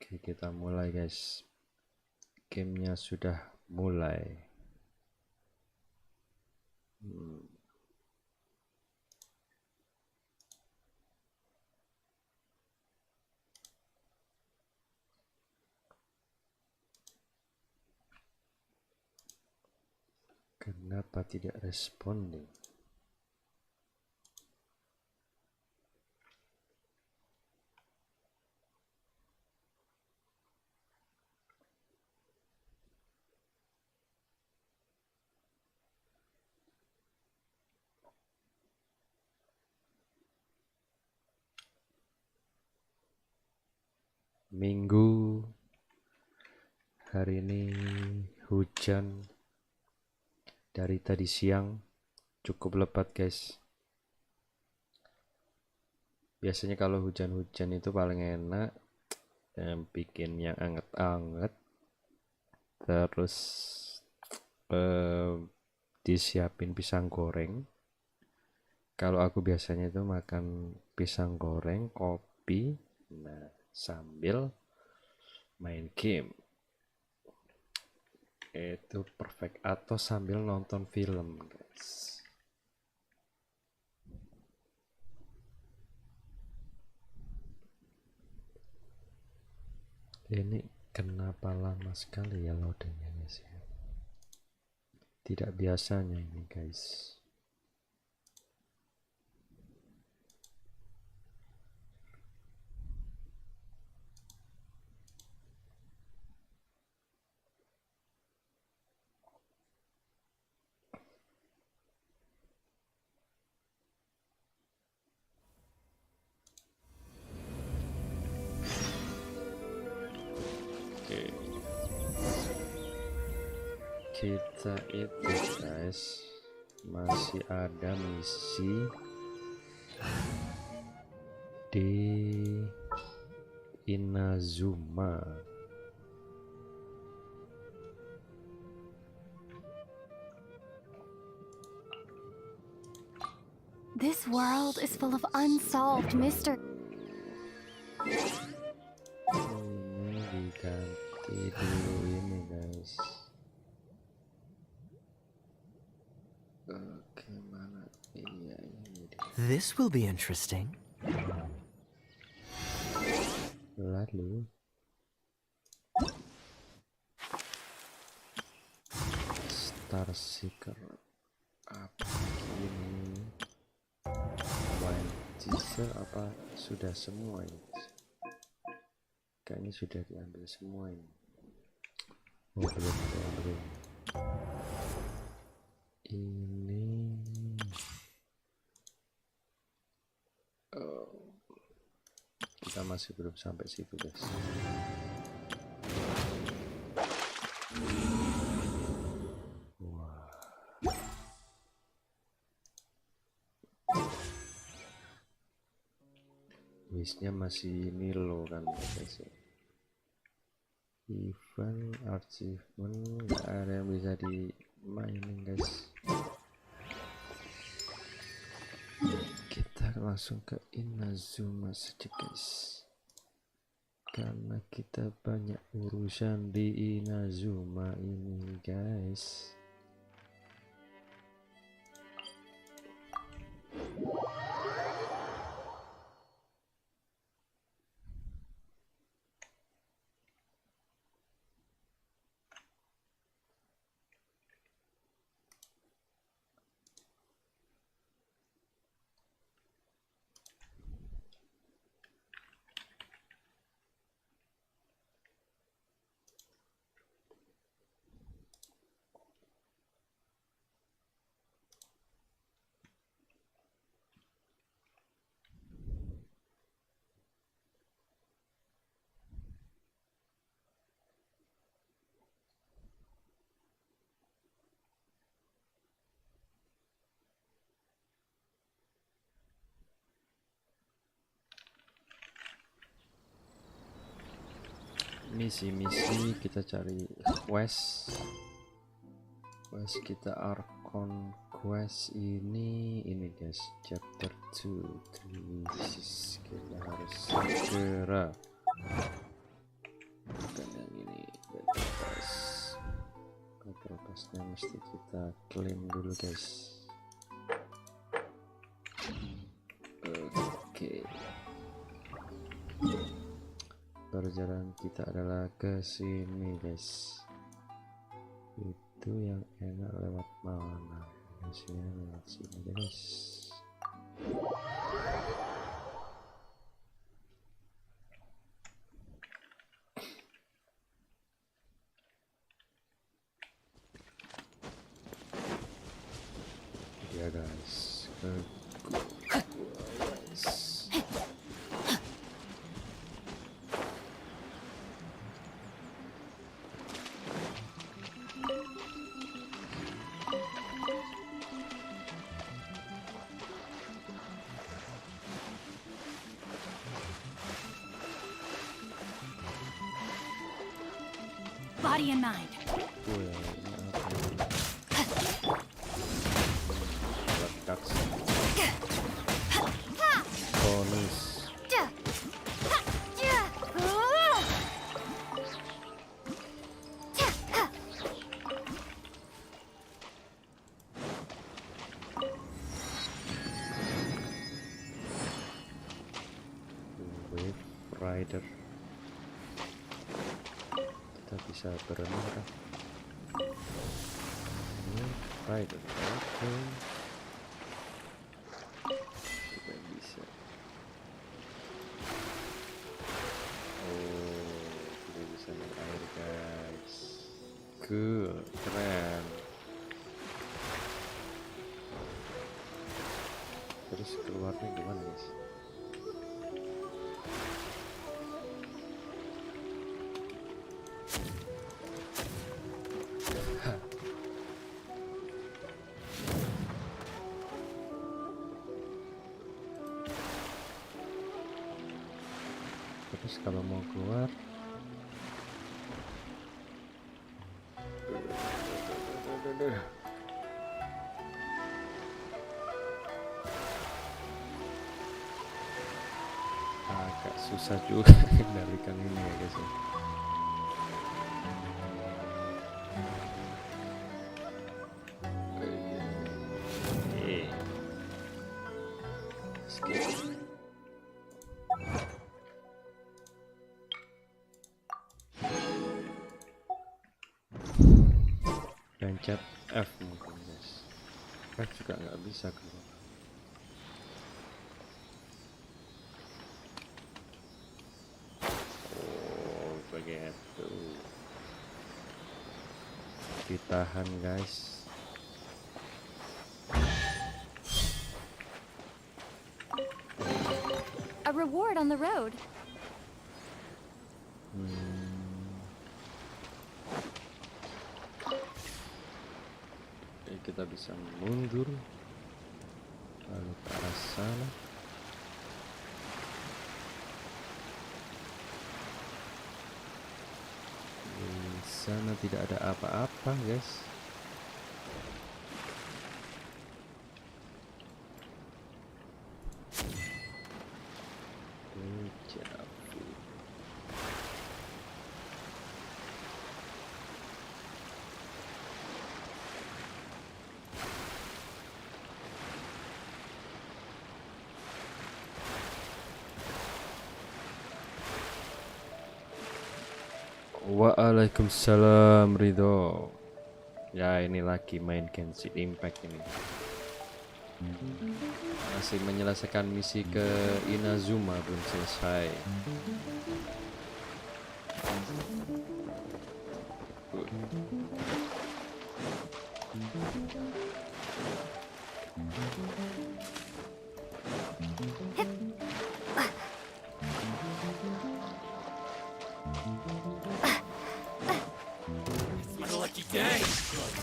Oke, kita mulai guys. Gamenya sudah mulai. Kenapa tidak responding? Minggu hari ini hujan dari tadi siang, cukup lebat guys. Biasanya kalau hujan-hujan itu paling enak bikin yang anget-anget, terus disiapin pisang goreng. Kalau aku biasanya itu makan pisang goreng, kopi, nah sambil main game. Itu perfect, atau sambil nonton film guys. Ini kenapa lama sekali ya loadingnya guys ya? Tidak biasanya ini guys. Oke. Kita itu guys masih ada misi di Inazuma. This world is full of unsolved mysteries. Ini diganti dulu ini guys. Oke, mana? Iya, ini dia. This will be interesting. Lalu Star Seeker apa ini? Wine teaser apa sudah semua ini? Kayaknya sudah diambil semua ini. Oh, belum. Ini kita masih belum sampai situ guys. Wah. Wishnya masih ini low kan guys ya. Event achievement nggak ada yang bisa dimainin guys. Kita langsung ke Inazuma saja guys, karena kita banyak urusan di Inazuma ini guys. Misi kita cari quest kita Archon quest ini guys, chapter 2 3 kita harus segera bukan yang ini. Batas mesti kita klaim dulu guys. Oke, perjalanan kita adalah ke sini guys. Itu yang enak lewat mana? Sini lewat sini guys. Ya guys, Body and mind. bonus. Wave rider, kita bisa berenang kan? Wave rider, oke. Kita bisa. Oh, kita bisa naik air guys. Cool, keren. Terus keluarnya gimana guys? Terus kalau mau keluar agak susah juga kendalikan ini ya guys ya. Pencet F mungkin guys. F juga nggak bisa keluar. Oh begitu. Ditahan guys. A reward on the road. Kita bisa mundur lalu ke arah sana. Di sana tidak ada apa-apa guys. Waalaikumsalam Ridho. Ya ini lagi main Genshin Impact ini. Masih menyelesaikan misi ke Inazuma, belum selesai.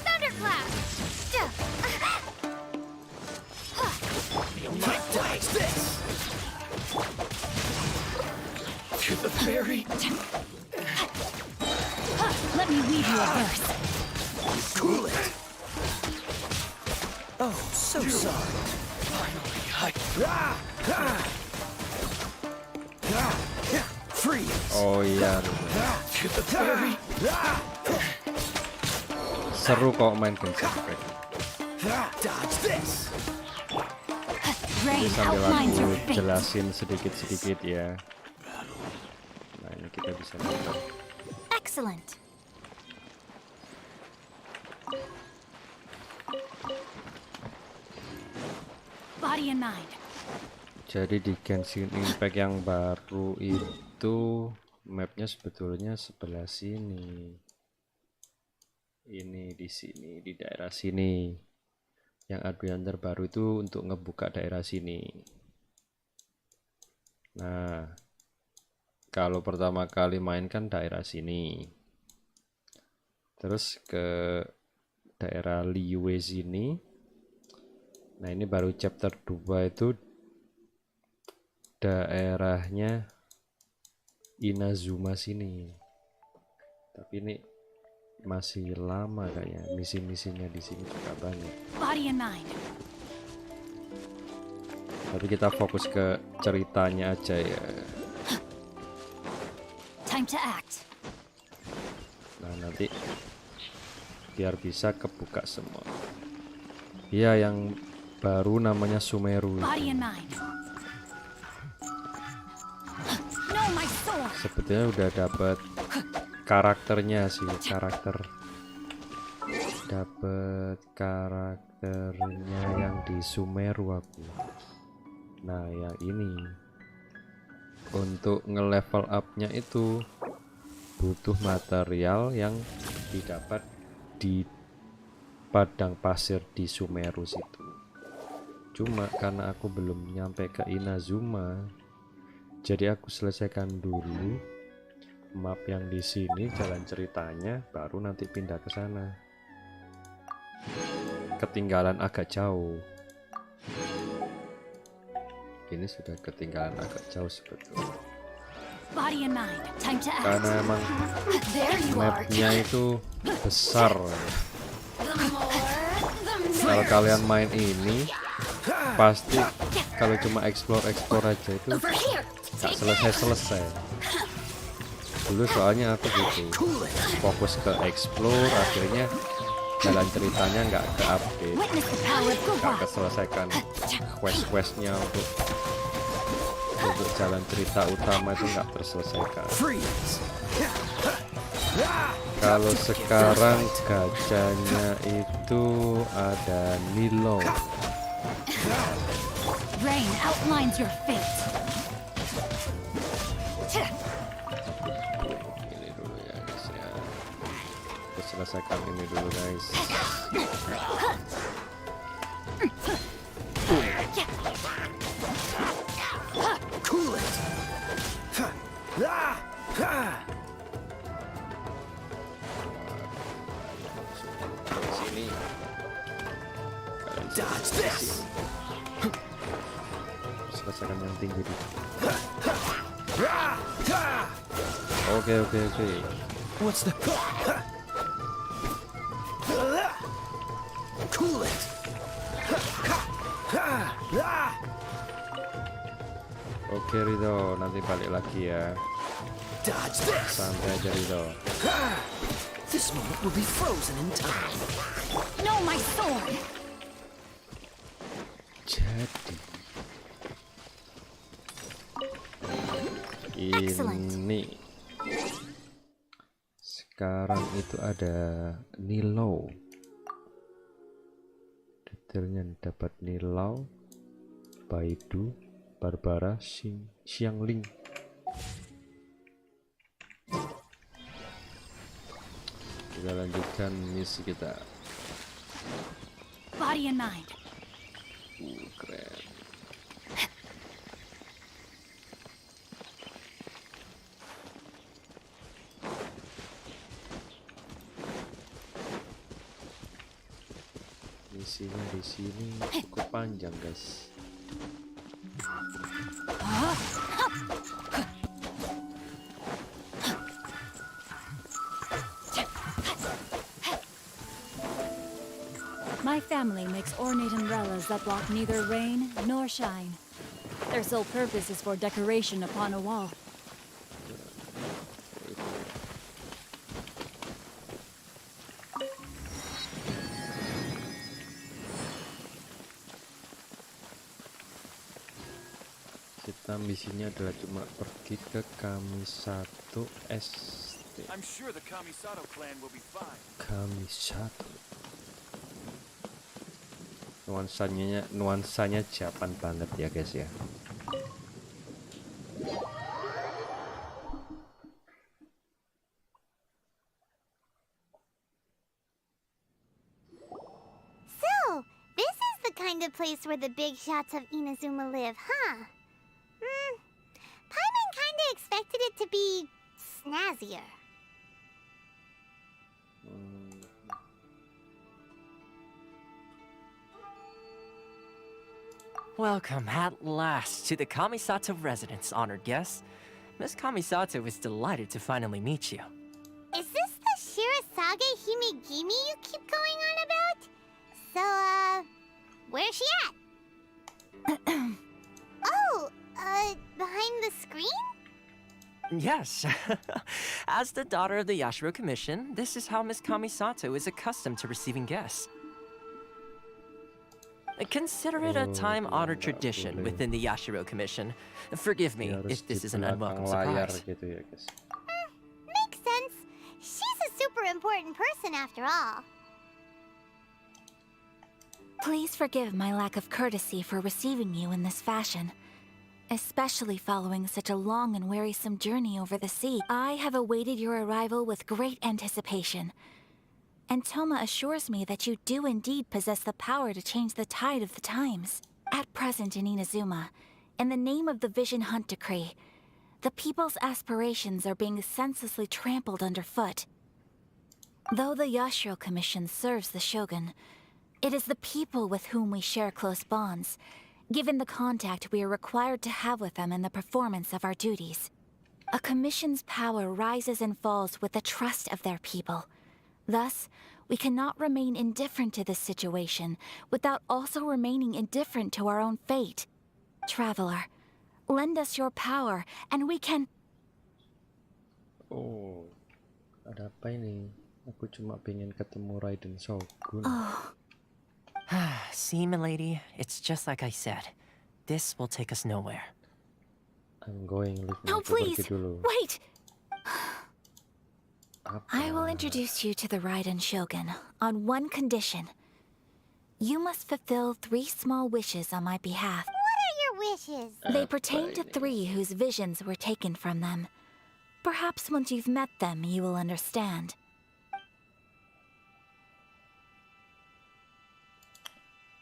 Thunderclap. To the fairy. Let me weave you a verse. Cool it. Oh, so sorry. Finally, Freeze. Oh iya, To the berry. seru kok main Genshin Impact. Dodge this. Jadi Rain sambil outlines aku your fate. jelasin sedikit-sedikit ya. Nah ini kita bisa nonton. Excellent. Body and mind. Jadi di Genshin Impact yang baru itu mapnya sebetulnya sebelah sini. Ini di sini, di daerah sini. Yang update terbaru itu untuk ngebuka daerah sini. Nah, kalau pertama kali main kan daerah sini. Terus ke daerah Liyue sini. Nah, ini baru chapter 2 itu daerahnya Inazuma sini. Tapi ini masih lama kayaknya, misi-misinya di sini juga banyak. Body and mind. Tapi kita fokus ke ceritanya aja ya. Time to act. Nah nanti biar bisa kebuka semua. Iya yang baru namanya Sumeru. Body and mind. No, my sword. Sebetulnya udah dapat karakternya sih, dapat karakternya yang di Sumeru aku. Nah yang ini untuk nge-level up-nya itu butuh material yang didapat di padang pasir di Sumeru situ. Cuma karena aku belum nyampe ke Inazuma, jadi aku selesaikan dulu map yang di sini, jalan ceritanya, baru nanti pindah ke sana. Ketinggalan agak jauh. Ini sudah ketinggalan agak jauh sebetulnya. Body and mind. Time to act. Karena emang There you are. mapnya itu besar. The more, the Kalau kalian main ini, pasti kalau cuma explore aja itu over here. nggak selesai. Dulu soalnya aku gitu, fokus ke explore, akhirnya jalan ceritanya nggak ke update, Witness the power of nggak Gubba. keselesaikan quest-questnya untuk jalan cerita utama itu nggak terselesaikan. Freeze. Kalau sekarang gajahnya itu ada Nilo. Rain outlines your fate. Ini dulu ya guys ya. Kita selesaikan ini dulu guys. Cool it. Sini. Dodge this. Selesaikan yang tinggi dulu. Oke. What's the... Cool it. Oke Rido, nanti balik lagi ya. Dodge this. Santai aja Rido. This moment will be frozen in time. No, my sword. Jadi Excellent. ini sekarang itu ada Nilo. Detailnya dapat Nilo, Baidu, Barbara, Xiangling. Kita lanjutkan misi kita. Body and mind. Keren. Misinya di sini cukup panjang guys. My family makes ornate umbrellas that block neither rain nor shine. Their sole purpose is for decoration upon a wall. Kita misinya adalah cuma pergi ke Kamisato ST. I'm sure the Kamisato clan will be fine. Kamisato. Nuansanya Japan banget ya guys ya. So, this is the kind of place where the big shots of Inazuma live, huh? Paimon kinda expected it to be snazzier. Welcome at last to the Kamisato residence, honored guests. Miss Kamisato is delighted to finally meet you. Is this the Shirasage Himegimi you keep going on about? So, where's she at? Oh, behind the screen? Yes. As the daughter of the Yashiro Commission, this is how Miss Kamisato is accustomed to receiving guests. Consider it a time-honored tradition within the Yashiro Commission. Forgive me if this is an unwelcome surprise. Gitu ya, guys. Makes sense. She's a super important person after all. Please forgive my lack of courtesy for receiving you in this fashion, especially following such a long and wearisome journey over the sea. I have awaited your arrival with great anticipation, and Toma assures me that you do indeed possess the power to change the tide of the times. At present in Inazuma, in the name of the Vision Hunt Decree, the people's aspirations are being senselessly trampled underfoot. Though the Yashiro Commission serves the Shogun, it is the people with whom we share close bonds, given the contact we are required to have with them in the performance of our duties. A commission's power rises and falls with the trust of their people. Thus, we cannot remain indifferent to this situation without also remaining indifferent to our own fate. Traveler, lend us your power and we can... Oh, ada apa ini? Aku cuma pengen ketemu Raiden Shogun. See, milady, it's just like I said. This will take us nowhere. I'm going, leave me. No, Aku please! pergi dulu. Wait! I will Apa? introduce you to the Raiden Shogun on one condition. You must fulfill 3 small wishes on my behalf. What are your wishes? They pertain to 3 whose visions were taken from them. Perhaps once you've met them, you will understand.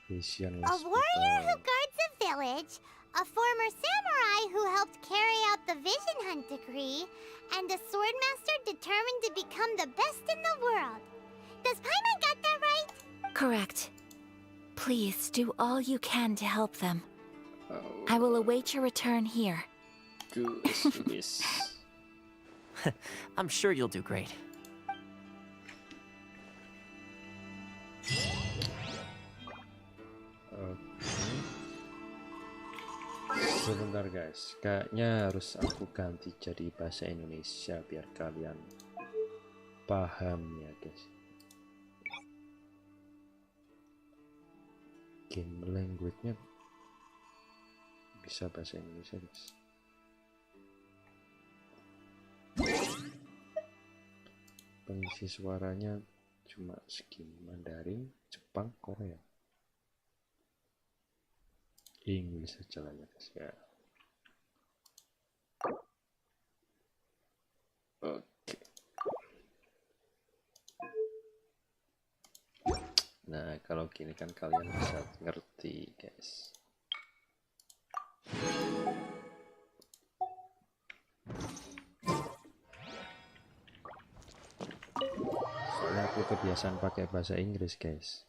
Vision A warrior who guards a village, a former samurai who helped carry out the Vision Hunt Decree, and a swordmaster determined to become the best in the world. Does Paimon got that right? Correct. Please do all you can to help them. I will await your return here. Wish. I'm sure you'll do great. Sebentar guys, kayaknya harus aku ganti jadi bahasa Indonesia biar kalian paham ya guys. Game language-nya bisa bahasa Indonesia guys. Pengisi suaranya cuma segini: Mandarin, Jepang, Korea. Inggris aja lah ya guys ya. Oke. Nah kalau gini kan kalian bisa ngerti guys. Soalnya aku kebiasaan pakai bahasa Inggris guys.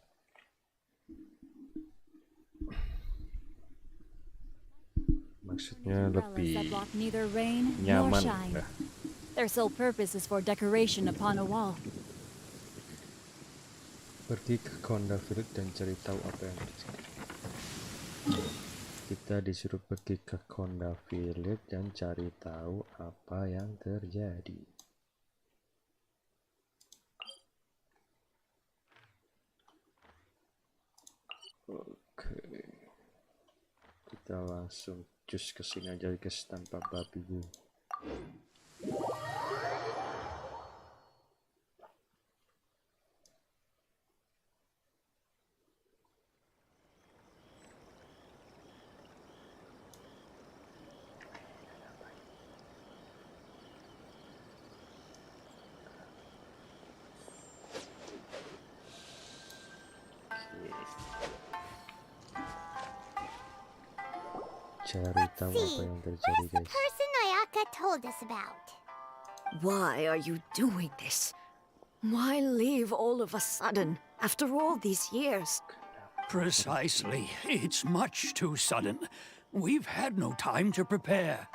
Maksudnya lebih Umbrellas that block neither rain nor nyaman. shine. Nah, Their sole purpose is for decoration upon a wall. pergi ke Gonda Village dan cari tahu apa yang terjadi. Kita disuruh pergi ke Gonda Village dan cari tahu apa yang terjadi. Oke. Kita langsung Cus kesini aja guys tanpa babi gue. Cari tahu apa yang terjadi The guys. person Ayaka told us about. Why are you doing this? Why leave all of a sudden after all these years? Precisely. It's much too sudden. We've had no time to prepare.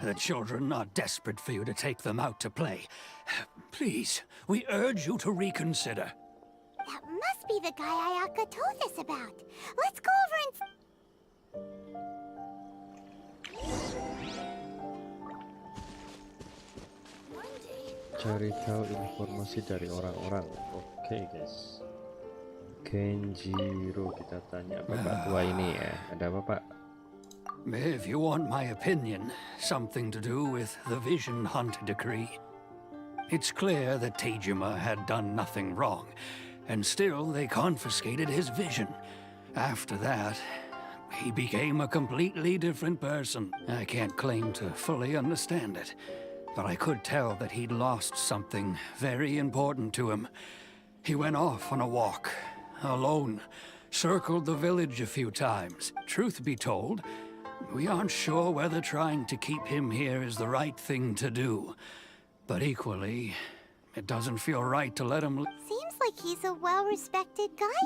The children are desperate for you to take them out to play. Please, we urge you to reconsider. That must be the guy Ayaka told us about. Let's go over and... Cari tahu informasi dari orang-orang. Oke guys. Kenjiro, kita tanya bapak tua ini ya. Ada apa pak? If you want my opinion, something to do with the Vision Hunt decree. It's clear that Tejima had done nothing wrong, and still they confiscated his vision. After that, he became a completely different person. I can't claim to fully understand it, but I could tell that he'd lost something very important to him. He went off on a walk, alone, circled the village a few times. Truth be told, we aren't sure whether trying to keep him here is the right thing to do. But equally, it doesn't feel right to let him... Seems like he's a well-respected guy.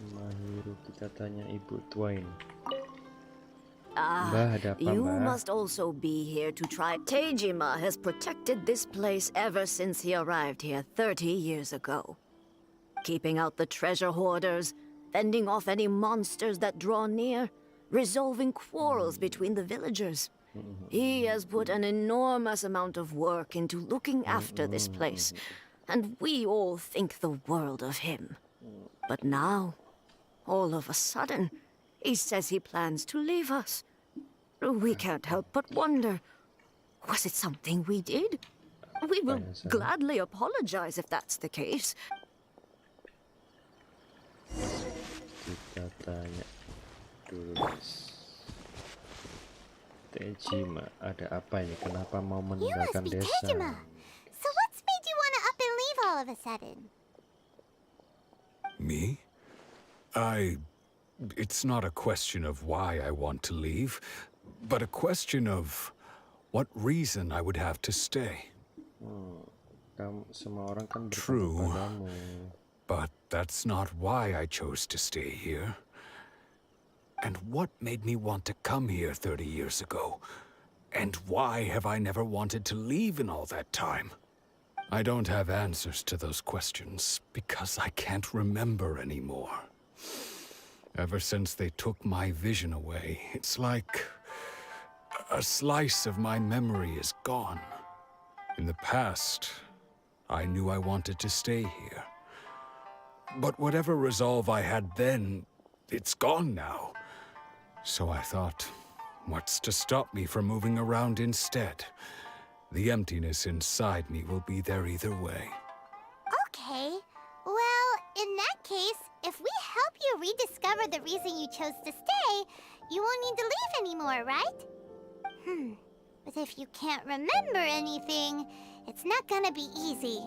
Mahiru, kita tanya ibu tua ini. Ah, Mbah, ada apa you mbah? must also be here to try. Tejima has protected this place ever since he arrived here 30 years ago. Keeping out the treasure hoarders, fending off any monsters that draw near, resolving quarrels between the villagers. He has put an enormous amount of work into looking after this place, and we all think the world of him. But now, all of a sudden, he says he plans to leave us. We can't help but wonder, was it something we did? We will gladly apologize if that's the case. Kita tanya dulu guys. Tejima, ada apa ini? Kenapa mau You must meninggalkan be desa? Tejima. So what's made you want to up and leave all of a sudden? Me? It's not a question of why I want to leave, but a question of what reason I would have to stay. Kamu semua orang kan bertanya True. padamu. But that's not why I chose to stay here. And what made me want to come here 30 years ago? And why have I never wanted to leave in all that time? I don't have answers to those questions because I can't remember anymore. Ever since they took my vision away, it's like a slice of my memory is gone. In the past, I knew I wanted to stay here. But whatever resolve I had then, it's gone now. So I thought, what's to stop me from moving around instead? The emptiness inside me will be there either way. Okay. Well, in that case, if we help you rediscover the reason you chose to stay, you won't need to leave anymore, right? But if you can't remember anything, it's not gonna be easy.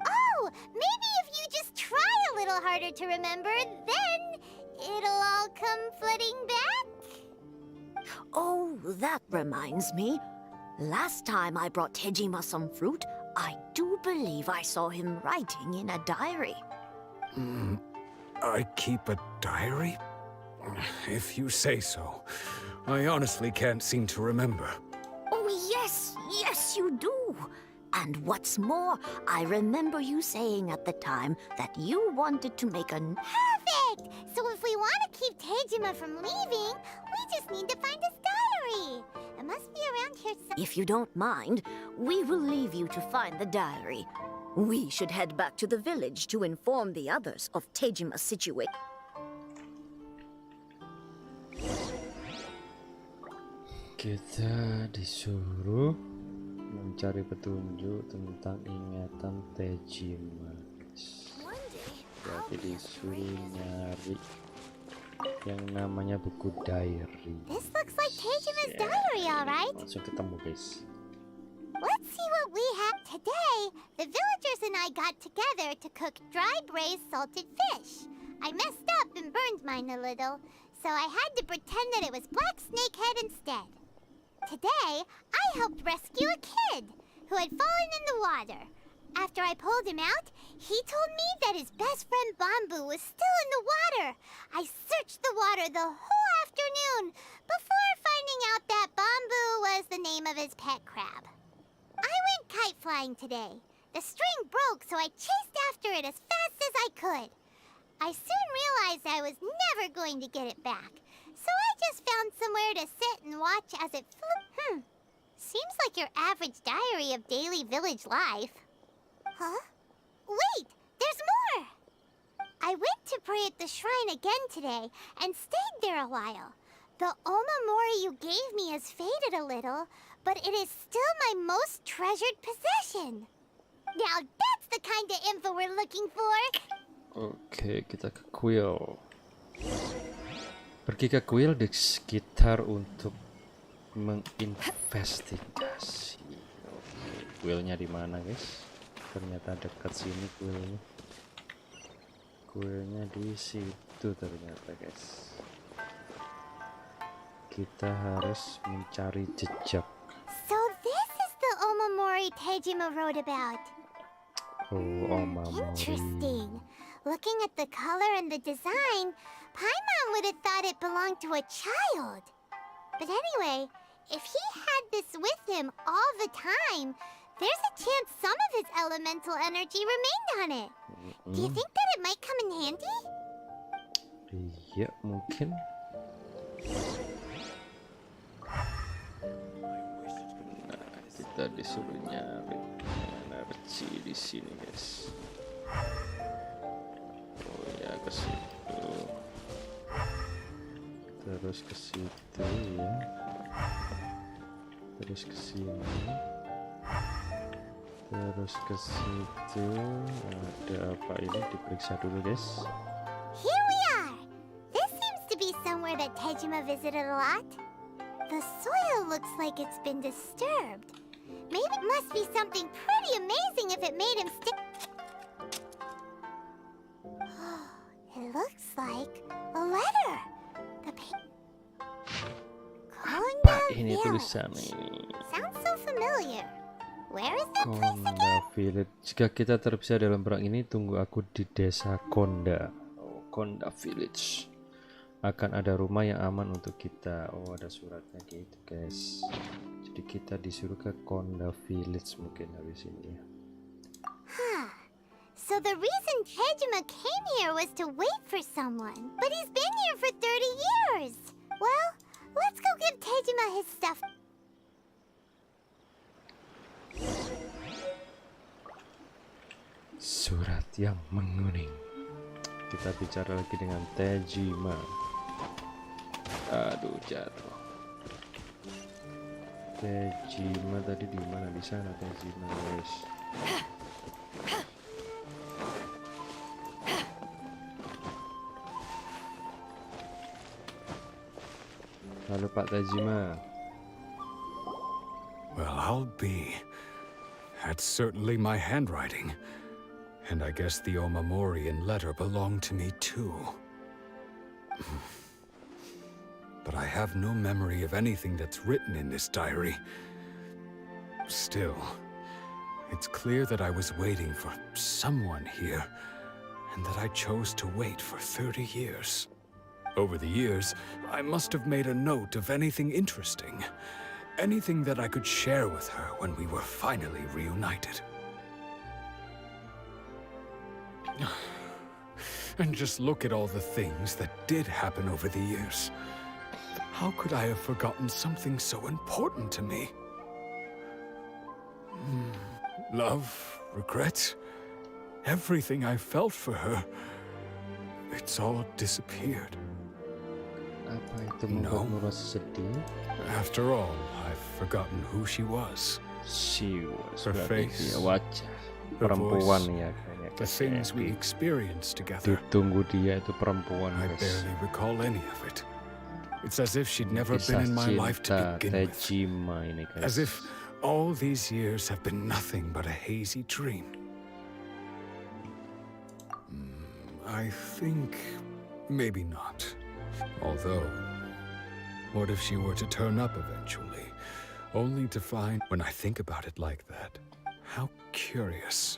Oh, maybe if you just try a little harder to remember, then it'll all come flooding back? Oh, that reminds me. Last time I brought Tejima some fruit, I do believe I saw him writing in a diary. I keep a diary? If you say so. I honestly can't seem to remember. Oh, yes, you do. And what's more, I remember you saying at the time that you wanted to make a... Perfect! So if we want to keep Tejima from leaving, we just need to find his diary. It must be around here somewhere. If you don't mind, we will leave you to find the diary. We should head back to the village to inform the others of Tejima's situation. Kita disuruh mencari petunjuk tentang ingatan Tejima. Jadi disuruh nyari yang namanya buku diary. This looks like Tejima's diary, alright. Langsung ketemu, guys. Let's see what we have today. The villagers and I got together to cook dry braised salted fish. I messed up and burned mine a little, so I had to pretend that it was black snakehead instead. Today, I helped rescue a kid who had fallen in the water. After I pulled him out, he told me that his best friend Bamboo was still in the water. I searched the water the whole afternoon before finding out that Bamboo was the name of his pet crab. I went kite flying today. The string broke, so I chased after it as fast as I could. I soon realized I was never going to get it back, so I just found somewhere to sit and watch as it flew. Seems like your average diary of daily village life. Huh? Wait, there's more! I went to pray at the shrine again today and stayed there a while. The omamori you gave me has faded a little, but it is still my most treasured possession. Now that's the kind of info we're looking for. Oke, kita ke kuil. Pergi ke kuil di sekitar untuk menginvestigasi. Oke, kuilnya di mana, guys? Ternyata dekat sini kuilnya. Kuilnya di situ ternyata, guys. Kita harus mencari jejak. So this is the omamori Tejima wrote about. Oh, omamori. Interesting. Looking at the color and the design, Paimon would have thought it belonged to a child. But anyway, if he had this with him all the time, there's a chance some of his elemental energy remained on it. Do you think that it might come in handy? Iya, mungkin. Nah, kita disuruh nyari energi di sini, guys. Oh ya, ke situ. Terus ke situ ya. Terus ke sini. Terus ke situ. Ada apa ini? Diperiksa dulu, guys. Here we are! This seems to be somewhere that Tejima visited a lot. The soil looks like it's been disturbed. Maybe it must be something pretty amazing if it made him stick. It looks like a letter. The Apa ini tulisannya ini? Sounds so familiar. Where is that place Konda again? Village. Jika kita terpisah dalam perang ini, tunggu aku di desa Konda. Oh, Konda Village. Akan ada rumah yang aman untuk kita. Oh, ada suratnya gitu, guys. Jadi kita disuruh ke Konda Village mungkin habis ini ya. So the reason Tejima came here was to wait for someone, but he's been here for 30 years. Well, let's go give Tejima his stuff. Surat yang menguning. Kita bicara lagi dengan Tejima. Aduh, jatuh. Tejima tadi di mana? Di sana Tejima, guys. Halo Pak Tejima. Well, I'll be. That's certainly my handwriting. And I guess the Omamorian letter belonged to me too. But I have no memory of anything that's written in this diary. Still, it's clear that I was waiting for someone here, and that I chose to wait for 30 years. Over the years, I must have made a note of anything interesting. Anything that I could share with her when we were finally reunited. And just look at all the things that did happen over the years. How could I have forgotten something so important to me? Love, regret, Everything I felt for her, it's all disappeared. Apa itu membuatmu rasa sedih? After all, I've forgotten who she was. She was Her berarti face, dia wajah her perempuan voice, ya kayaknya. The guys, things ya. we experienced together. Ditunggu dia itu perempuan I guys. barely recall any of it. It's as if she'd never Kisah been in my life to cinta begin with. Tejima ini guys. As if all these years have been nothing but a hazy dream. I think maybe not. Although, what if she were to turn up eventually, only to find... When I think about it like that, how curious.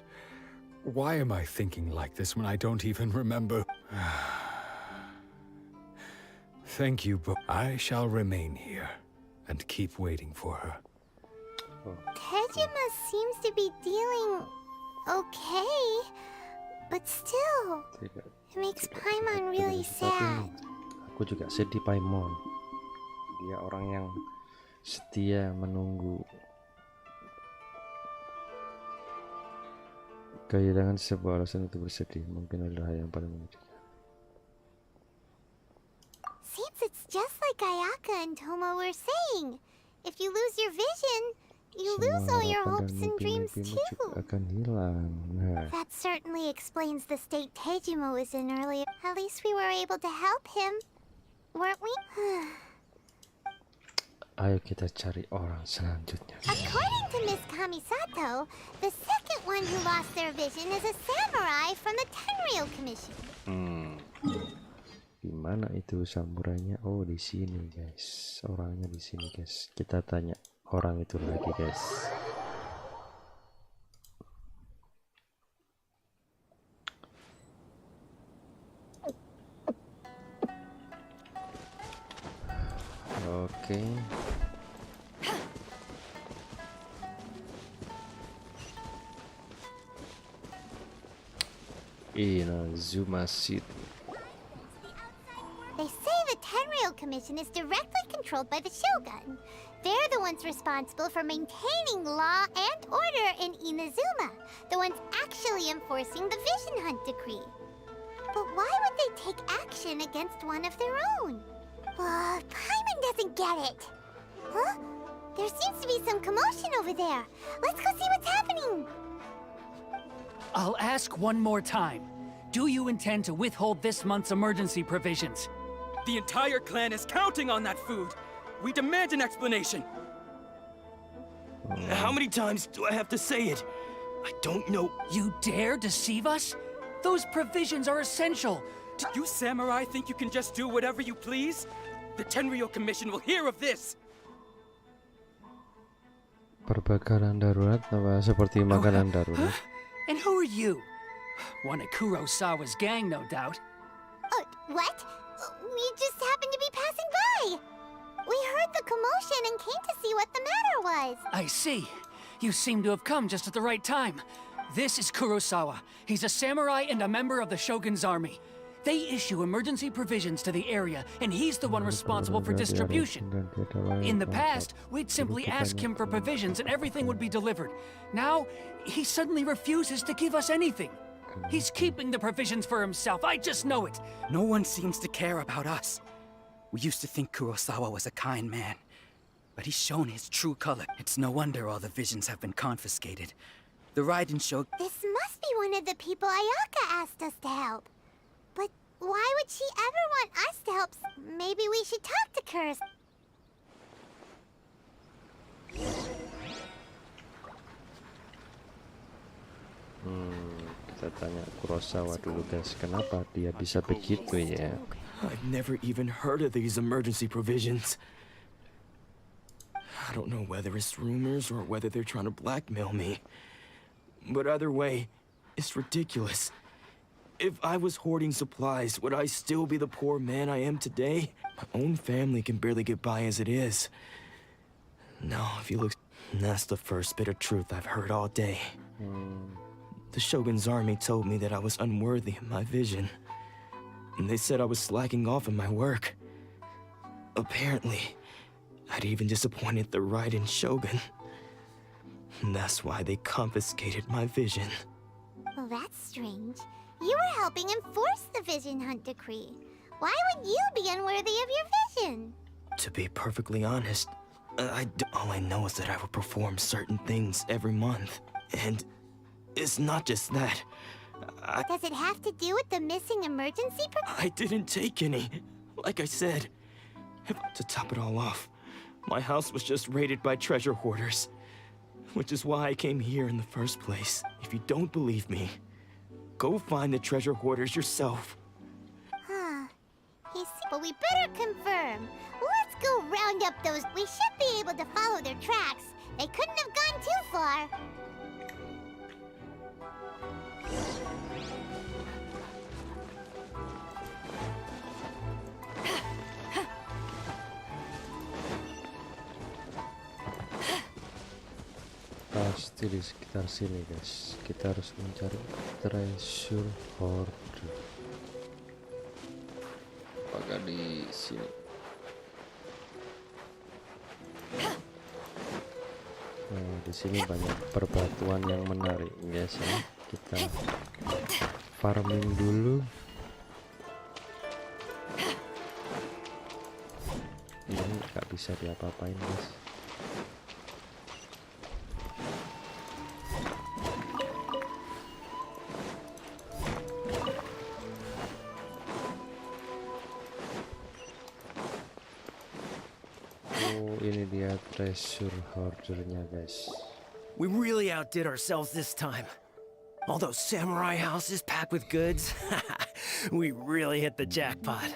Why am I thinking like this when I don't even remember? Thank you, but I shall remain here and keep waiting for her. Tejima seems to be dealing okay, but still, it makes Paimon really sad. Aku juga sedih Paimon. Dia orang yang setia menunggu. Kehilangan sebuah alasan untuk bersedih mungkin adalah hal yang paling menyedihkan. Seems it's just like Ayaka and Toma were saying. If you lose your vision, you lose all your hopes and dreams too. Akan hilang. Nah, That certainly explains the state Tejima was in earlier. At least we were able to help him, weren't we? ayo kita cari orang selanjutnya. According to Miss Kamisato, the second one who lost their vision is a samurai from the Tenryou Commission. Di mana itu samurainya? Oh, di sini, guys. Orangnya di sini, guys. Kita tanya orang itu lagi, guys. Oke. Inazuma City. They say the Tenryou Commission is directly controlled by the Shogun. They're the ones responsible for maintaining law and order in Inazuma, the ones actually enforcing the Vision Hunt decree. But why would they take action against one of their own? Paimon doesn't get it. Huh? There seems to be some commotion over there. Let's go see what's happening. I'll ask one more time. Do you intend to withhold this month's emergency provisions? The entire clan is counting on that food. We demand an explanation. How many times do I have to say it? I don't know. You dare deceive us? Those provisions are essential. You samurai think you can just do whatever you please? The Tenryou Commission will hear of this. Perbekalan darurat apa seperti makanan darurat? And who are you? One of Kurosawa's gang, no doubt. What? We just happened to be passing by. We heard the commotion and came to see what the matter was. I see. You seem to have come just at the right time. This is Kurosawa. He's a samurai and a member of the Shogun's army. They issue emergency provisions to the area, and he's the one responsible for distribution. In the past, we'd simply ask him for provisions and everything would be delivered. Now, he suddenly refuses to give us anything. He's keeping the provisions for himself, I just know it. No one seems to care about us. We used to think Kurosawa was a kind man, but he's shown his true color. It's no wonder all the visions have been confiscated. The Raiden Shogun... This must be one of the people Ayaka asked us to help. But why would she ever want us to help? Maybe we should talk to Kurz. Kita tanya Kurosawa dulu, guys. Kenapa dia bisa begitu ya? I've never even heard of these emergency provisions. I don't know whether it's rumors or whether they're trying to blackmail me. But either way, it's ridiculous. If I was hoarding supplies, would I still be the poor man I am today? My own family can barely get by as it is. No, if you look... That's the first bit of truth I've heard all day. The Shogun's army told me that I was unworthy of my vision. And they said I was slacking off in my work. Apparently, I'd even disappointed the Raiden Shogun. And that's why they confiscated my vision. that's strange. You were helping enforce the vision hunt decree. Why would you be unworthy of your vision? To be perfectly honest, all I know is that I will perform certain things every month. And it's not just that. Does it have to do with the missing emergency I didn't take any. Like I said, to top it all off, my house was just raided by treasure hoarders. Which is why I came here in the first place. If you don't believe me, go find the treasure hoarders yourself. Huh. But we better confirm. Let's go round up those. We should be able to follow their tracks. They couldn't have gone too far. Pasti di sekitar sini guys. Kita harus mencari treasure hoarder. Apakah di sini? Nah, di sini banyak perbatuan yang menarik guys ya. Kita farming dulu. Ini nggak bisa diapa-apain guys. Ini dia treasure hoardernya guys. We really outdid ourselves this time. All those samurai houses packed with goods. We really hit the jackpot.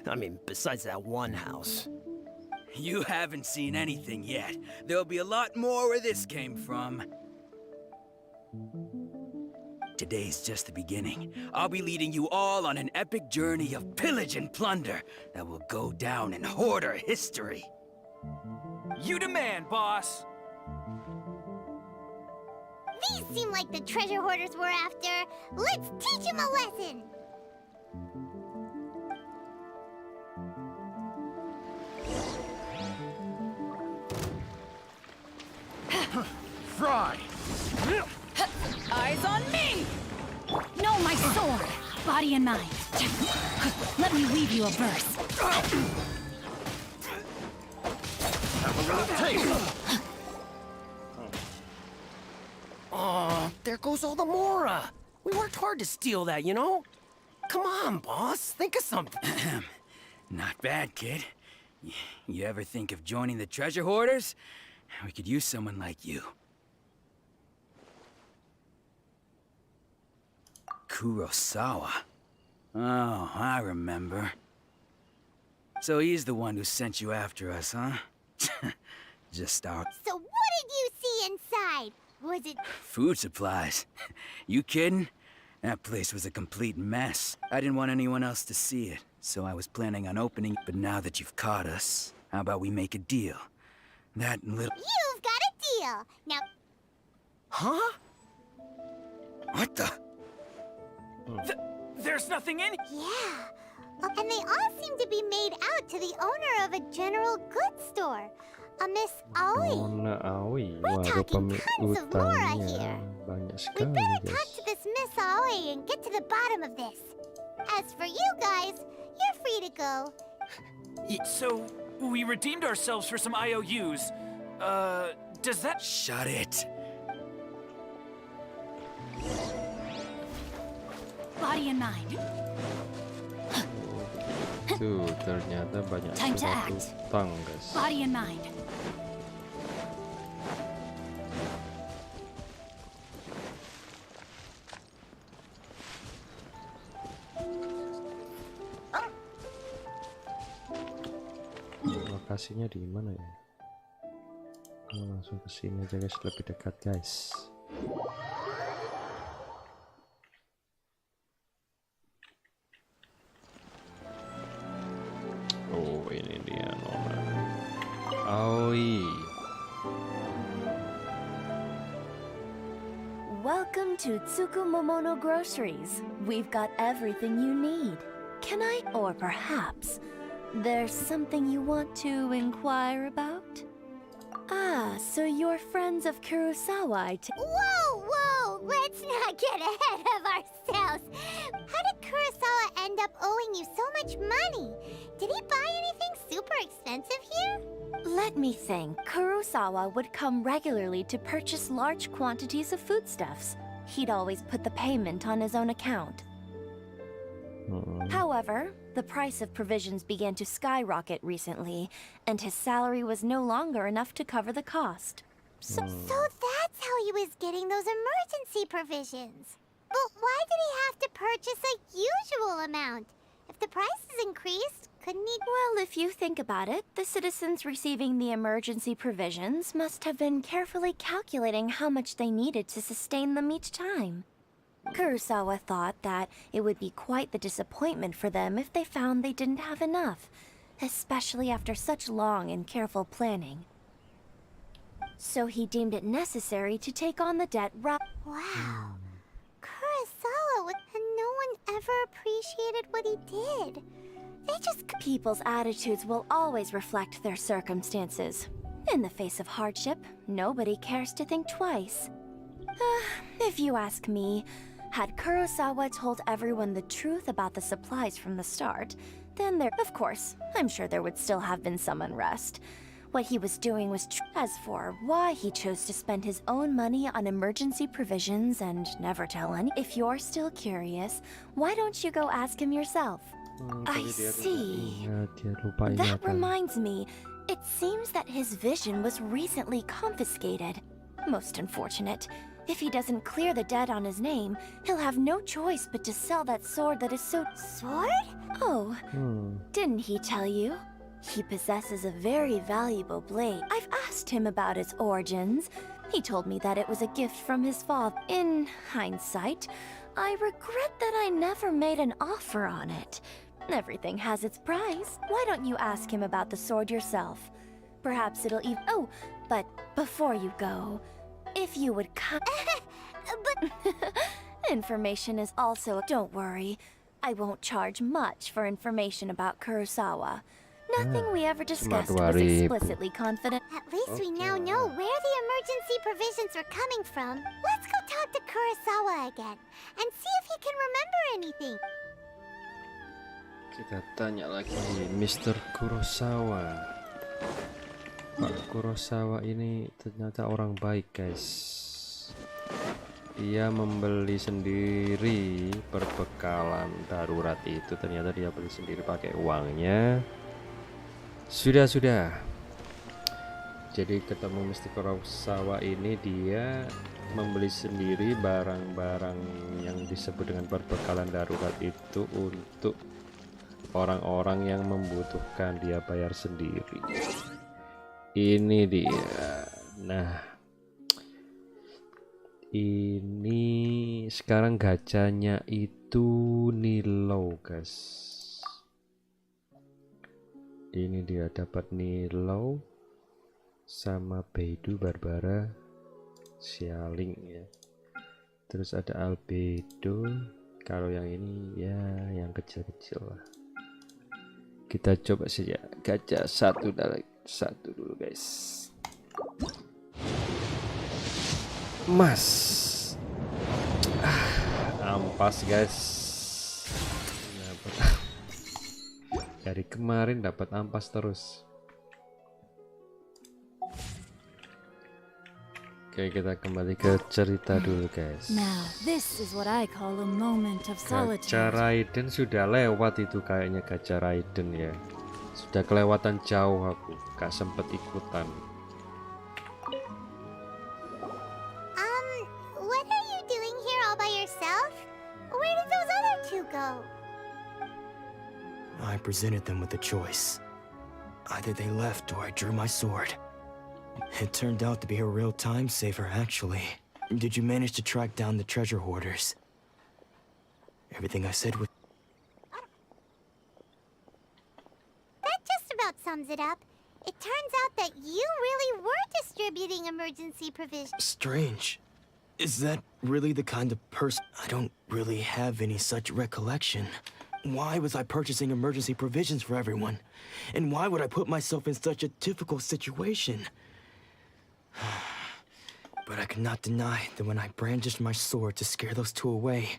I mean, besides that one house. You haven't seen anything yet. There'll be a lot more where this came from. Today's just the beginning. I'll be leading you all on an epic journey of pillage and plunder that will go down in hoarder history. You demand, boss! These seem like the treasure hoarders we're after. Let's teach them a lesson. Fry! Eyes on me! No, my sword! Body and mind. Let me weave you a verse. Oh, there goes all the Mora. We worked hard to steal that, you know? Come on, boss. Think of something. Not bad, kid. You ever think of joining the treasure hoarders? We could use someone like you. Kurosawa. Oh, I remember. So he's the one who sent you after us, huh? Just our... So what did you see inside? Was it... food supplies. You kidding? That place was a complete mess. I didn't want anyone else to see it, so I was planning on opening. But now that you've caught us, how about we make a deal? That little... You've got a deal. Now... Huh? What the... There's nothing in... Yeah. And they all seem to be made out to the owner of a general goods store. A Miss Aoi. Nona Aoi. We're Waduh, talking tons of Mora utangnya here. banyak We sekali better guys. talk to this Miss Aoi and get to the bottom of this. As for you guys, you're free to go. So, we redeemed ourselves for some IOUs. Does that... Shut it. Body and mind. Tuh, ternyata banyak Time to surat act. utang guys. Body and mind. Lokasinya di mana ya? Oh, langsung ke sini aja guys, lebih dekat guys. Oh, ini dia Nona Aoi. Welcome to Tsukumomono Groceries. We've got everything you need. Can I, or perhaps, there's something you want to inquire about? Ah, so you're friends of Kurosawa, Whoa, whoa! let's not get ahead of ourselves. How did Kurosawa end up owing you so much money? Did he buy anything super expensive here? Let me think. Kurosawa would come regularly to purchase large quantities of foodstuffs. He'd always put the payment on his own account. However, the price of provisions began to skyrocket recently, and his salary was no longer enough to cover the cost. So that's how he was getting those emergency provisions. But why did he have to purchase a usual amount? If the prices increased, couldn't he? Well, if you think about it, the citizens receiving the emergency provisions must have been carefully calculating how much they needed to sustain them each time. Kurosawa thought that it would be quite the disappointment for them if they found they didn't have enough, especially after such long and careful planning. So he deemed it necessary to take on the debt. Wow. Kurosawa and no one ever appreciated what he did. They just... People's attitudes will always reflect their circumstances. In the face of hardship, nobody cares to think twice. If you ask me, had Kurosawa told everyone the truth about the supplies from the start, then there... Of course, I'm sure there would still have been some unrest. What he was doing was As for why he chose to spend his own money on emergency provisions and never tell any... If you're still curious, why don't you go ask him yourself? I see. That reminds me, it seems that his vision was recently confiscated. Most unfortunate. If he doesn't clear the debt on his name, he'll have no choice but to sell that sword that is so... Sword? Oh, didn't he tell you? He possesses a very valuable blade. I've asked him about its origins. He told me that it was a gift from his father. In hindsight, I regret that I never made an offer on it. Everything has its price. Why don't you ask him about the sword yourself? Perhaps it'll even... Oh, but before you go, if you would come... But... Information is also... Don't worry. I won't charge much for information about Kurosawa. Nothing we ever discussed was explicitly confident. At least we now know where the emergency provisions were coming from. Let's go talk to Kurosawa again and see if he can remember anything. Kita tanya lagi Mr. Kurosawa. Pak Kurosawa ini ternyata orang baik, guys. Ia membeli sendiri perbekalan darurat itu. Ternyata dia beli sendiri pakai uangnya. Sudah. Jadi ketemu Mr. Kurosawa ini, dia membeli sendiri barang-barang yang disebut dengan perbekalan darurat itu untuk orang-orang yang membutuhkan. Dia bayar sendiri. Ini dia. Nah, ini sekarang gacanya itu Nilo, guys. Ini dia dapat Nilo sama Beidou Barbara Xialing ya. Terus ada Albedo. Kalau yang ini ya yang kecil-kecil lah. Kita coba saja gacha satu dulu, guys. Mas. Ampas, guys. Dari kemarin dapat ampas terus. Oke, kita kembali ke cerita dulu, guys. Now, this is what I call a moment of solitude. Gacha Raiden sudah lewat itu kayaknya, gacha Raiden ya. Sudah kelewatan jauh aku, gak sempet ikutan. What are you doing here all by yourself? Where did those other two go? I presented them with a choice. Either they left or I drew my sword. It turned out to be a real time saver, actually. Did you manage to track down the treasure hoarders? Everything I said was... That just about sums it up. It turns out that you really were distributing emergency provisions. Strange. Is that really the kind of person... I don't really have any such recollection. Why was I purchasing emergency provisions for everyone? And why would I put myself in such a difficult situation? But I could not deny that when I brandished my sword to scare those two away,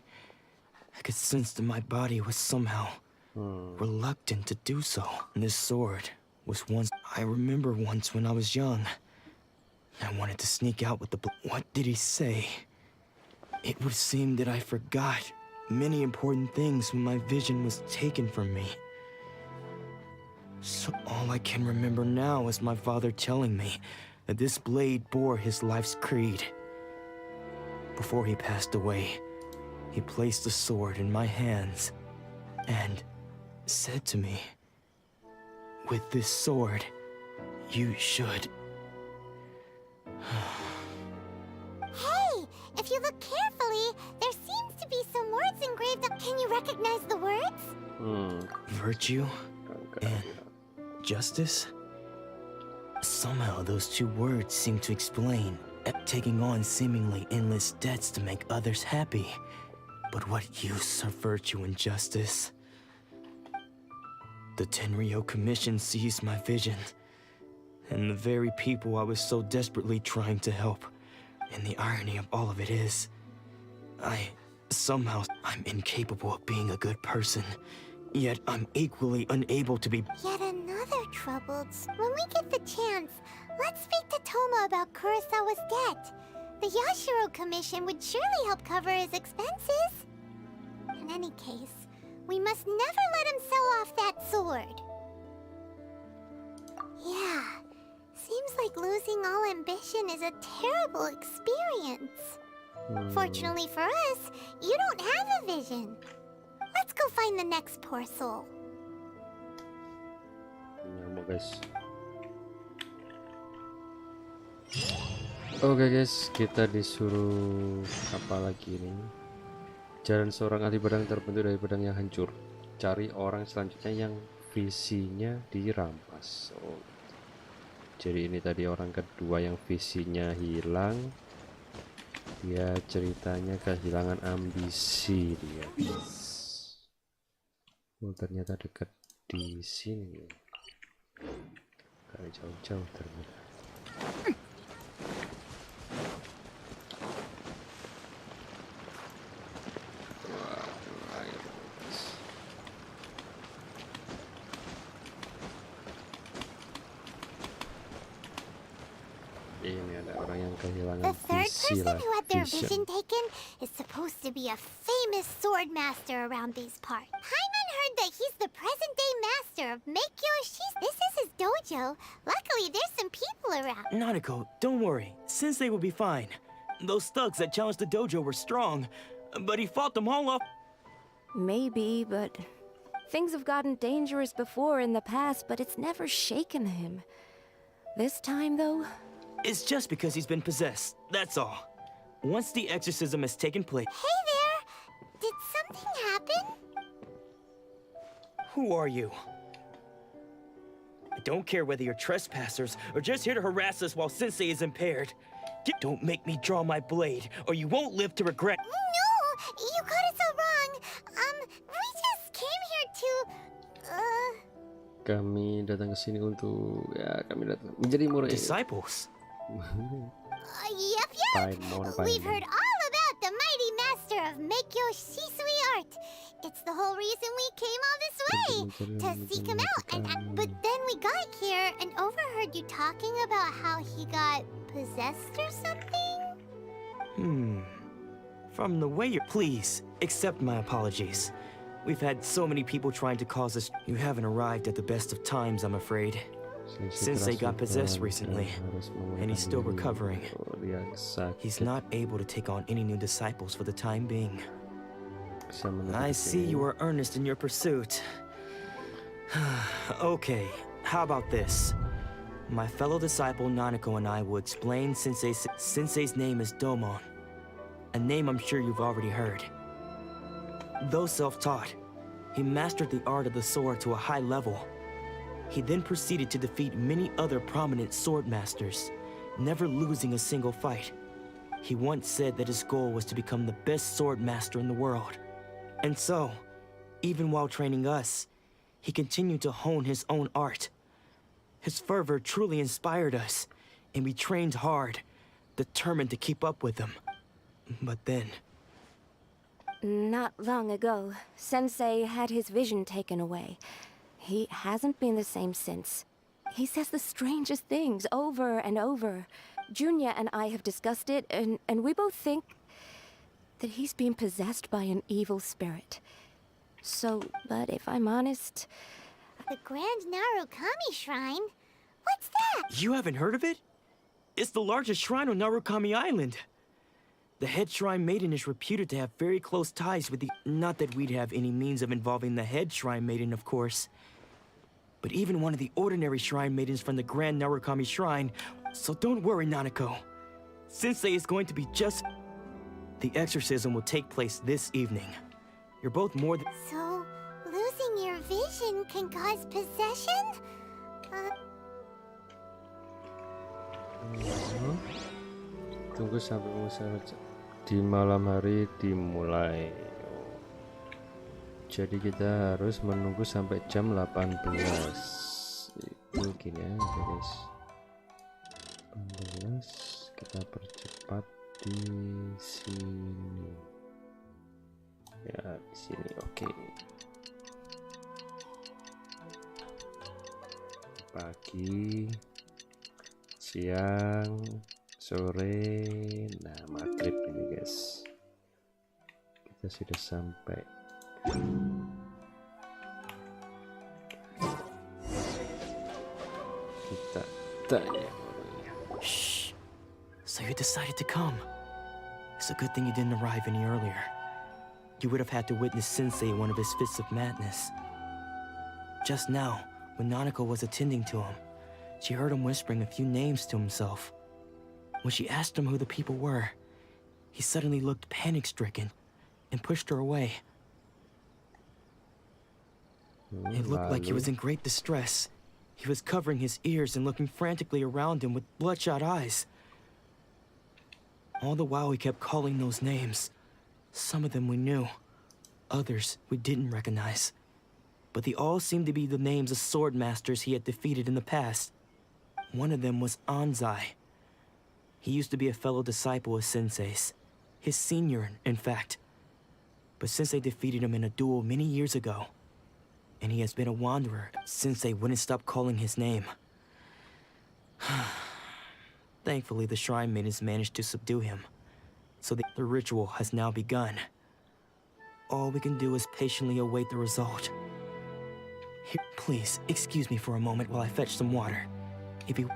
I could sense that my body was somehow reluctant to do so. And this sword was once... I remember once when I was young, I wanted to sneak out with the... What did he say? It would seem that I forgot many important things when my vision was taken from me. So all I can remember now is my father telling me that this blade bore his life's creed. Before he passed away, he placed the sword in my hands and said to me, "With this sword, you should..." Hey, if you look carefully, there seems to be some words engraved up. Can you recognize the words? Virtue and justice? Somehow those two words seem to explain taking on seemingly endless debts to make others happy. But what use are virtue and justice? The Tenryo Commission seized my vision, and the very people I was so desperately trying to help. And the irony of all of it is, I'm incapable of being a good person, yet I'm equally unable to be... Yet another troubled... When we get the chance, let's speak to Toma about Kurosawa's debt. The Yashiro Commission would surely help cover his expenses. In any case, we must never let him sell off that sword. Yeah, seems like losing all ambition is a terrible experience. Fortunately for us, you don't have a vision. Let's go find the next poor soul. Guys. Oke guys, kita disuruh apa lagi nih? Jalan seorang ahli pedang terbentuk dari pedang yang hancur. Cari orang selanjutnya yang visinya dirampas. Oh, jadi ini tadi orang kedua yang visinya hilang. Dia ceritanya kehilangan ambisi dia. Oh, ternyata dekat di sini. Gak jauh-jauh ternyata. The third person who had their vision taken is supposed to be a famous sword master around these parts. Paimon heard that he's the present-day master of Meikyo Shiso. This is his dojo. Luckily, there's some people around. Nanako, don't worry. Sensei will be fine. Those thugs that challenged the dojo were strong, but he fought them all off. Maybe, but things have gotten dangerous before in the past, but it's never shaken him. This time, though... It's just because he's been possessed, that's all. Once the exorcism has taken place... Hey there! Did something happen? Who are you? I don't care whether you're trespassers or just here to harass us while Sensei is impaired. Don't make me draw my blade, or you won't live to regret... No! You got it so wrong. We just came here to... Kami datang ke sini untuk kami datang menjadi murid. Disciples. Yep. We've heard all about the mighty master of Meikyo Shisui art. It's the whole reason we came all this way, to seek him out. But then we got here and overheard you talking about how he got possessed or something? From the way you're... Please, accept my apologies. We've had so many people trying to cause us... You haven't arrived at the best of times, I'm afraid. Sensei got possessed recently, and he's still recovering. He's not able to take on any new disciples for the time being. I see you are earnest in your pursuit. Okay, how about this? My fellow disciple Nanako and I will explain Sensei's name is Domon, a name I'm sure you've already heard. Though self-taught, he mastered the art of the sword to a high level. He then proceeded to defeat many other prominent sword masters, never losing a single fight. He once said that his goal was to become the best sword master in the world. And so, even while training us, he continued to hone his own art. His fervor truly inspired us, and we trained hard, determined to keep up with him. But then... Not long ago, Sensei had his vision taken away. He hasn't been the same since. He says the strangest things over and over. Junya and I have discussed it, and we both think that he's being possessed by an evil spirit. So, but if I'm honest... The Grand Narukami Shrine? What's that? You haven't heard of it? It's the largest shrine on Narukami Island. The head shrine maiden is reputed to have very close ties with the... Not that we'd have any means of involving the head shrine maiden, of course. But even one of the ordinary shrine maidens from the Grand Narukami Shrine. So don't worry, Nanako. Sensei is going to be just... The exorcism will take place this evening. You're both more than... So, losing your vision can cause possession? Tunggu sampai musim di malam hari dimulai. Jadi kita harus menunggu sampai jam 18. Itu gini ya guys. 18 kita percepat di sini. Ya, di sini oke. Pagi, siang, sore, nah maghrib ini guys. Kita sudah sampai. Kita tanya orangnya. Shh. So you decided to come. It's a good thing you didn't arrive any earlier. You would have had to witness Sensei in one of his fits of madness. Just now, when Nanako was attending to him, she heard him whispering a few names to himself. When she asked him who the people were, he suddenly looked panic-stricken and pushed her away. It looked like he was in great distress. He was covering his ears and looking frantically around him with bloodshot eyes. All the while he kept calling those names. Some of them we knew, others we didn't recognize. But they all seemed to be the names of sword masters he had defeated in the past. One of them was Anzai. He used to be a fellow disciple of Sensei's. His senior, in fact. But Sensei defeated him in a duel many years ago. And he has been a wanderer. Sensei wouldn't stop calling his name. Thankfully, the shrine maidens managed to subdue him. So the ritual has now begun. All we can do is patiently await the result. Here, please, excuse me for a moment while I fetch some water. If you...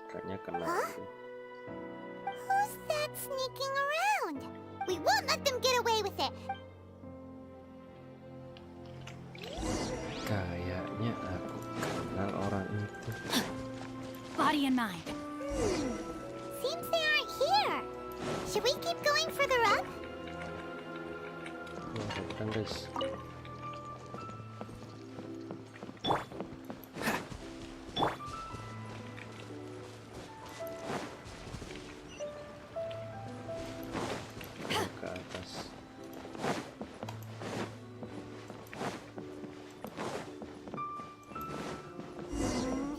Kayaknya kena. Who's that sneaking around? We won't let them get away with it. Kayaknya aku kenal orang itu. Body and mind. Seems they aren't here. Should we keep going further up? Wah, udah guys. Ke atas.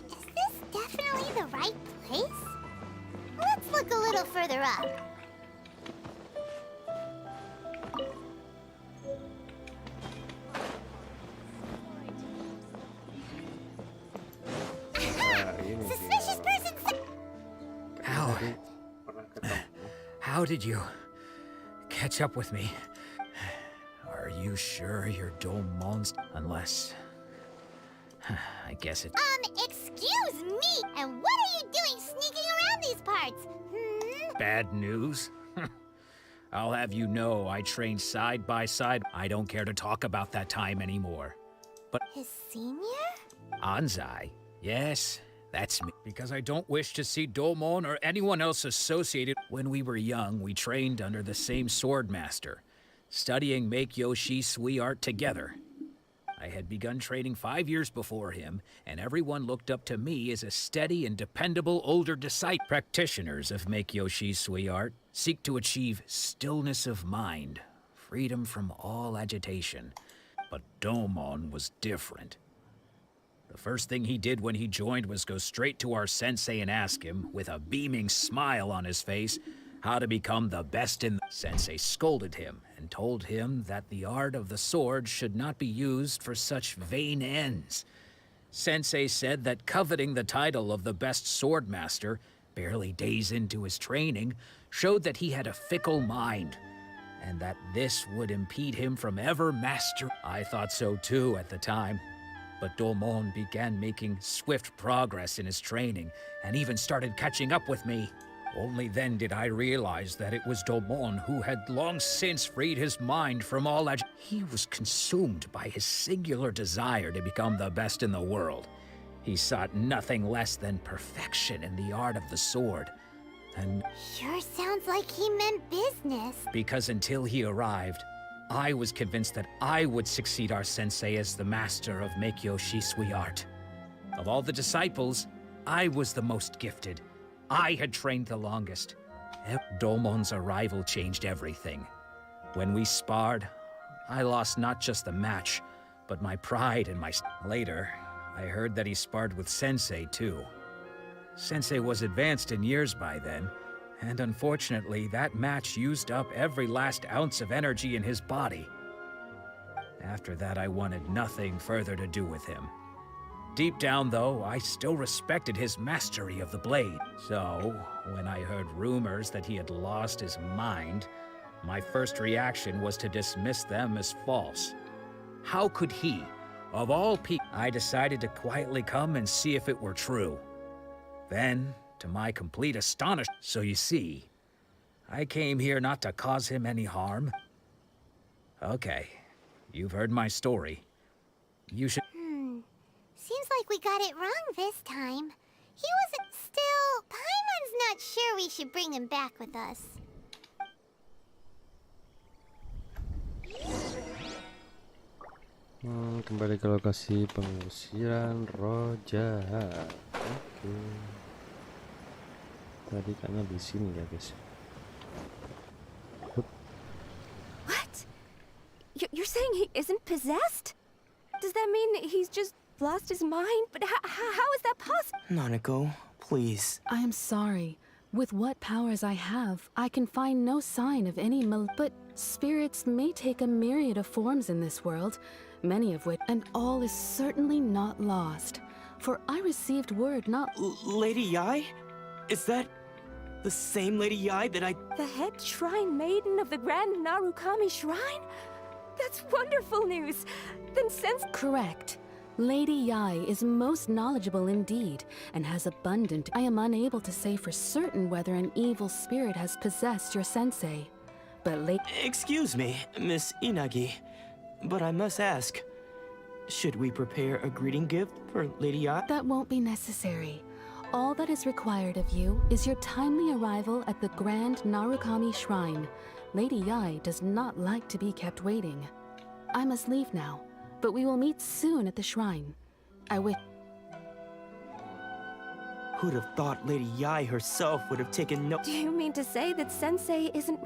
Is this definitely the right place? Let's look a little further up. Suspicious person. How did you catch up with me? Are you sure you're Domon's? Unless... I guess it... Excuse me! And what are you doing sneaking around these parts? Bad news? I'll have you know I trained side by side. I don't care to talk about that time anymore. But... His senior? Anzai? Yes, that's me. Because I don't wish to see Domon or anyone else associated. When we were young, we trained under the same sword master, studying Make-Yoshi Sui art together. I had begun training 5 years before him, and everyone looked up to me as a steady and dependable older disciple. Practitioners of Menyelesaikan Sui art seek to achieve stillness of mind, freedom from all agitation. But Domon was different. The first thing he did when he joined was go straight to our sensei and ask him, with a beaming smile on his face, how to become the best in. Sensei scolded him and told him that the art of the sword should not be used for such vain ends. Sensei said that coveting the title of the best sword master, barely days into his training, showed that he had a fickle mind, and that this would impede him from ever mastering. I thought so too at the time. But Domon began making swift progress in his training, and even started catching up with me. Only then did I realize that it was Domon who had long since freed his mind from all He was consumed by his singular desire to become the best in the world. He sought nothing less than perfection in the art of the sword. And Sure sounds like he meant business. because until he arrived, I was convinced that I would succeed our sensei as the master of Menyelesaikan Sui art. Of all the disciples, I was the most gifted. I had trained the longest. Domon's arrival changed everything. When we sparred, I lost not just the match, but my pride and my... Later, I heard that he sparred with Sensei too. Sensei was advanced in years by then, and unfortunately, that match used up every last ounce of energy in his body. After that, I wanted nothing further to do with him. Deep down, though, I still respected his mastery of the blade. So, when I heard rumors that he had lost his mind, my first reaction was to dismiss them as false. How could he, of all people... I decided to quietly come and see if it were true. Then, to my complete astonishment... So you see, I came here not to cause him any harm. Okay, you've heard my story. You should... Seems like we got it wrong this time. He wasn't still... Paimon's not sure we should bring him back with us. Kembali ke lokasi pengusiran roh jahat. Oke. Tadi kayaknya di sini ya, guys. What? You're saying he isn't possessed? Does that mean he's just lost his mind? But how is that possible? Nanako, please. I am sorry. With what powers I have, I can find no sign of any but spirits may take a myriad of forms in this world, many of which, and all is certainly not lost. For I received word not... Lady Yai? Is that the same Lady Yai that I... The head shrine maiden of the Grand Narukami Shrine? That's wonderful news. Then since... Correct. Lady Yai is most knowledgeable indeed, and has abundant... I am unable to say for certain whether an evil spirit has possessed your sensei. But Excuse me, Miss Inagi, but I must ask, should we prepare a greeting gift for Lady Yai? That won't be necessary. All that is required of you is your timely arrival at the Grand Narukami Shrine. Lady Yai does not like to be kept waiting. I must leave now, but we will meet soon at the shrine. I wish... Who'd have thought Lady Yai herself would have taken no... Do you mean to say that Sensei isn't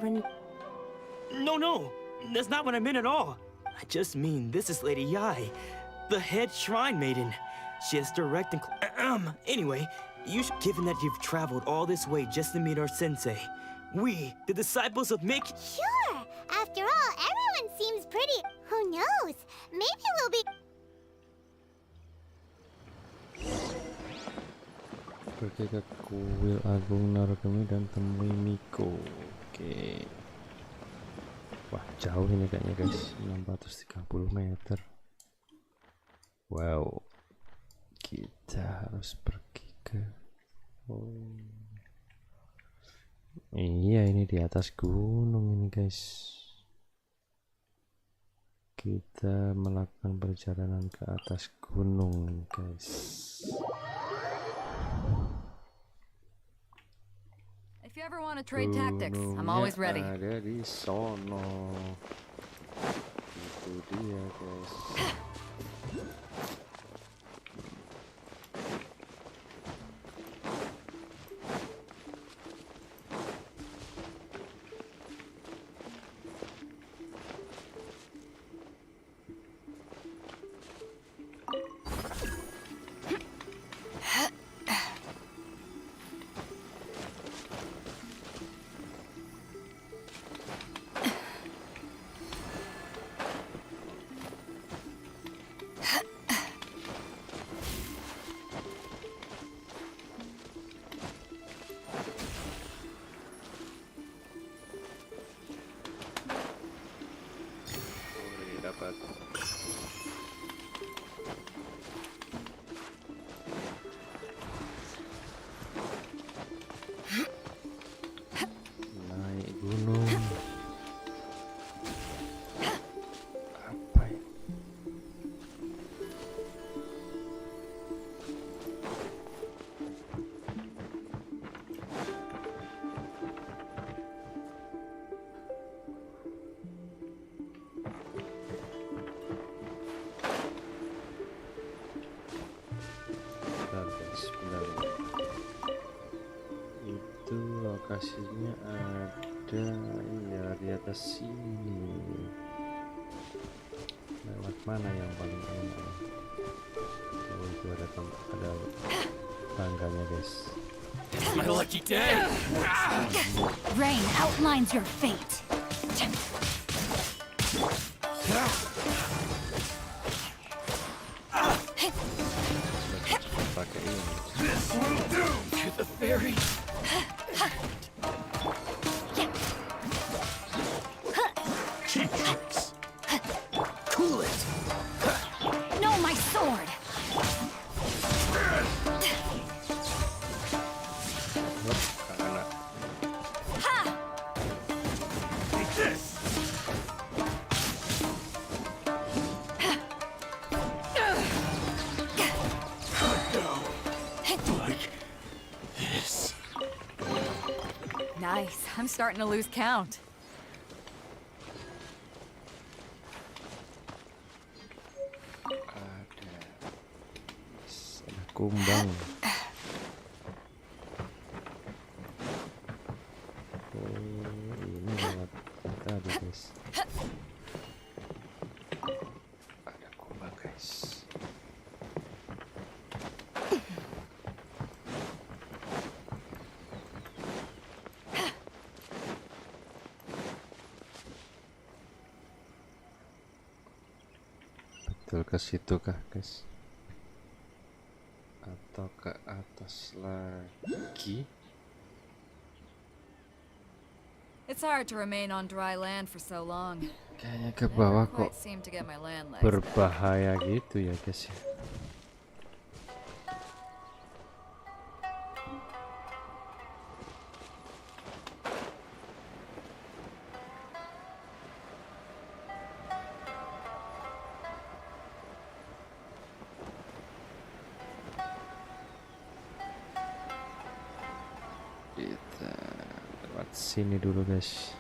No, that's not what I meant at all. I just mean this is Lady Yai, the head shrine maiden. She has direct and... Anyway, given that you've traveled all this way just to meet our sensei, we, the disciples of Sure! After all, everyone seems pretty... Who knows? Maybe we'll be... Pergi ke kuil agung Narukami dan temui Miko. Oke. Wah, jauh ini kayaknya, guys. 630 meter. Wow. Kita harus pergi ke... Oh. Iya, ini di atas gunung ini, guys. Kita melakukan perjalanan ke atas gunung, guys. If you ever want to trade tactics, I'm always ready. Ada di sono. Itu dia, guys. Dapat. Naik gunung. Apa ya? Bentar, guys, bentar. Itu lokasinya ada ya di atas sini. Lewat mana yang paling aman? Oh, itu ada tangganya, guys. My lucky day! Rain outlines your fate. Pakai ini. This will do! To the fairy! Cheap tricks! Cool it! No, my sword! Karena Take this! Like this. Nice. I'm starting to lose count. ada kumbang. Oh, ini lewat tadi, guys. Ada kumbang, guys. Betul ke situ kah, guys? Atau ke atas lagi? It's hard to remain on dry land for so long. Kayaknya ke bawah Never kok quite seem to get my land legs. berbahaya gitu ya, guys ya. Kita lewat sini dulu, guys.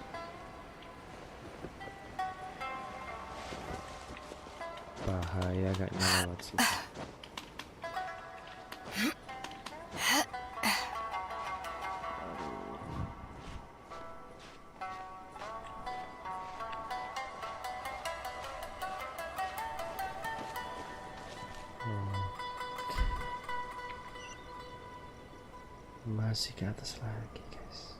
Bahaya kayaknya lewat sini. Masih ke atas lagi, guys.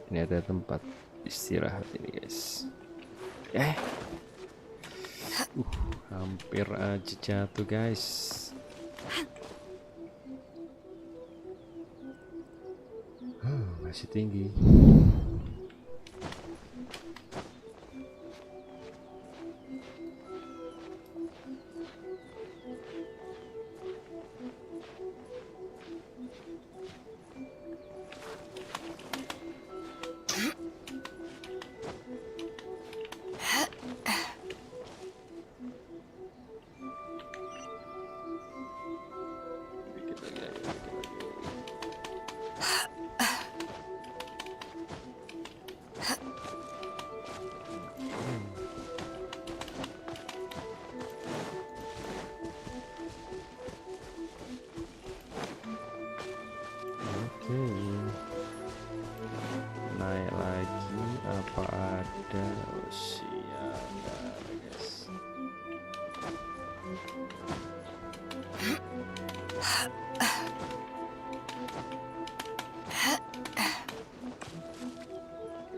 Ini ada tempat istirahat ini guys. Hampir aja jatuh guys. Masih tinggi. Naik lagi apa ada siapa guys.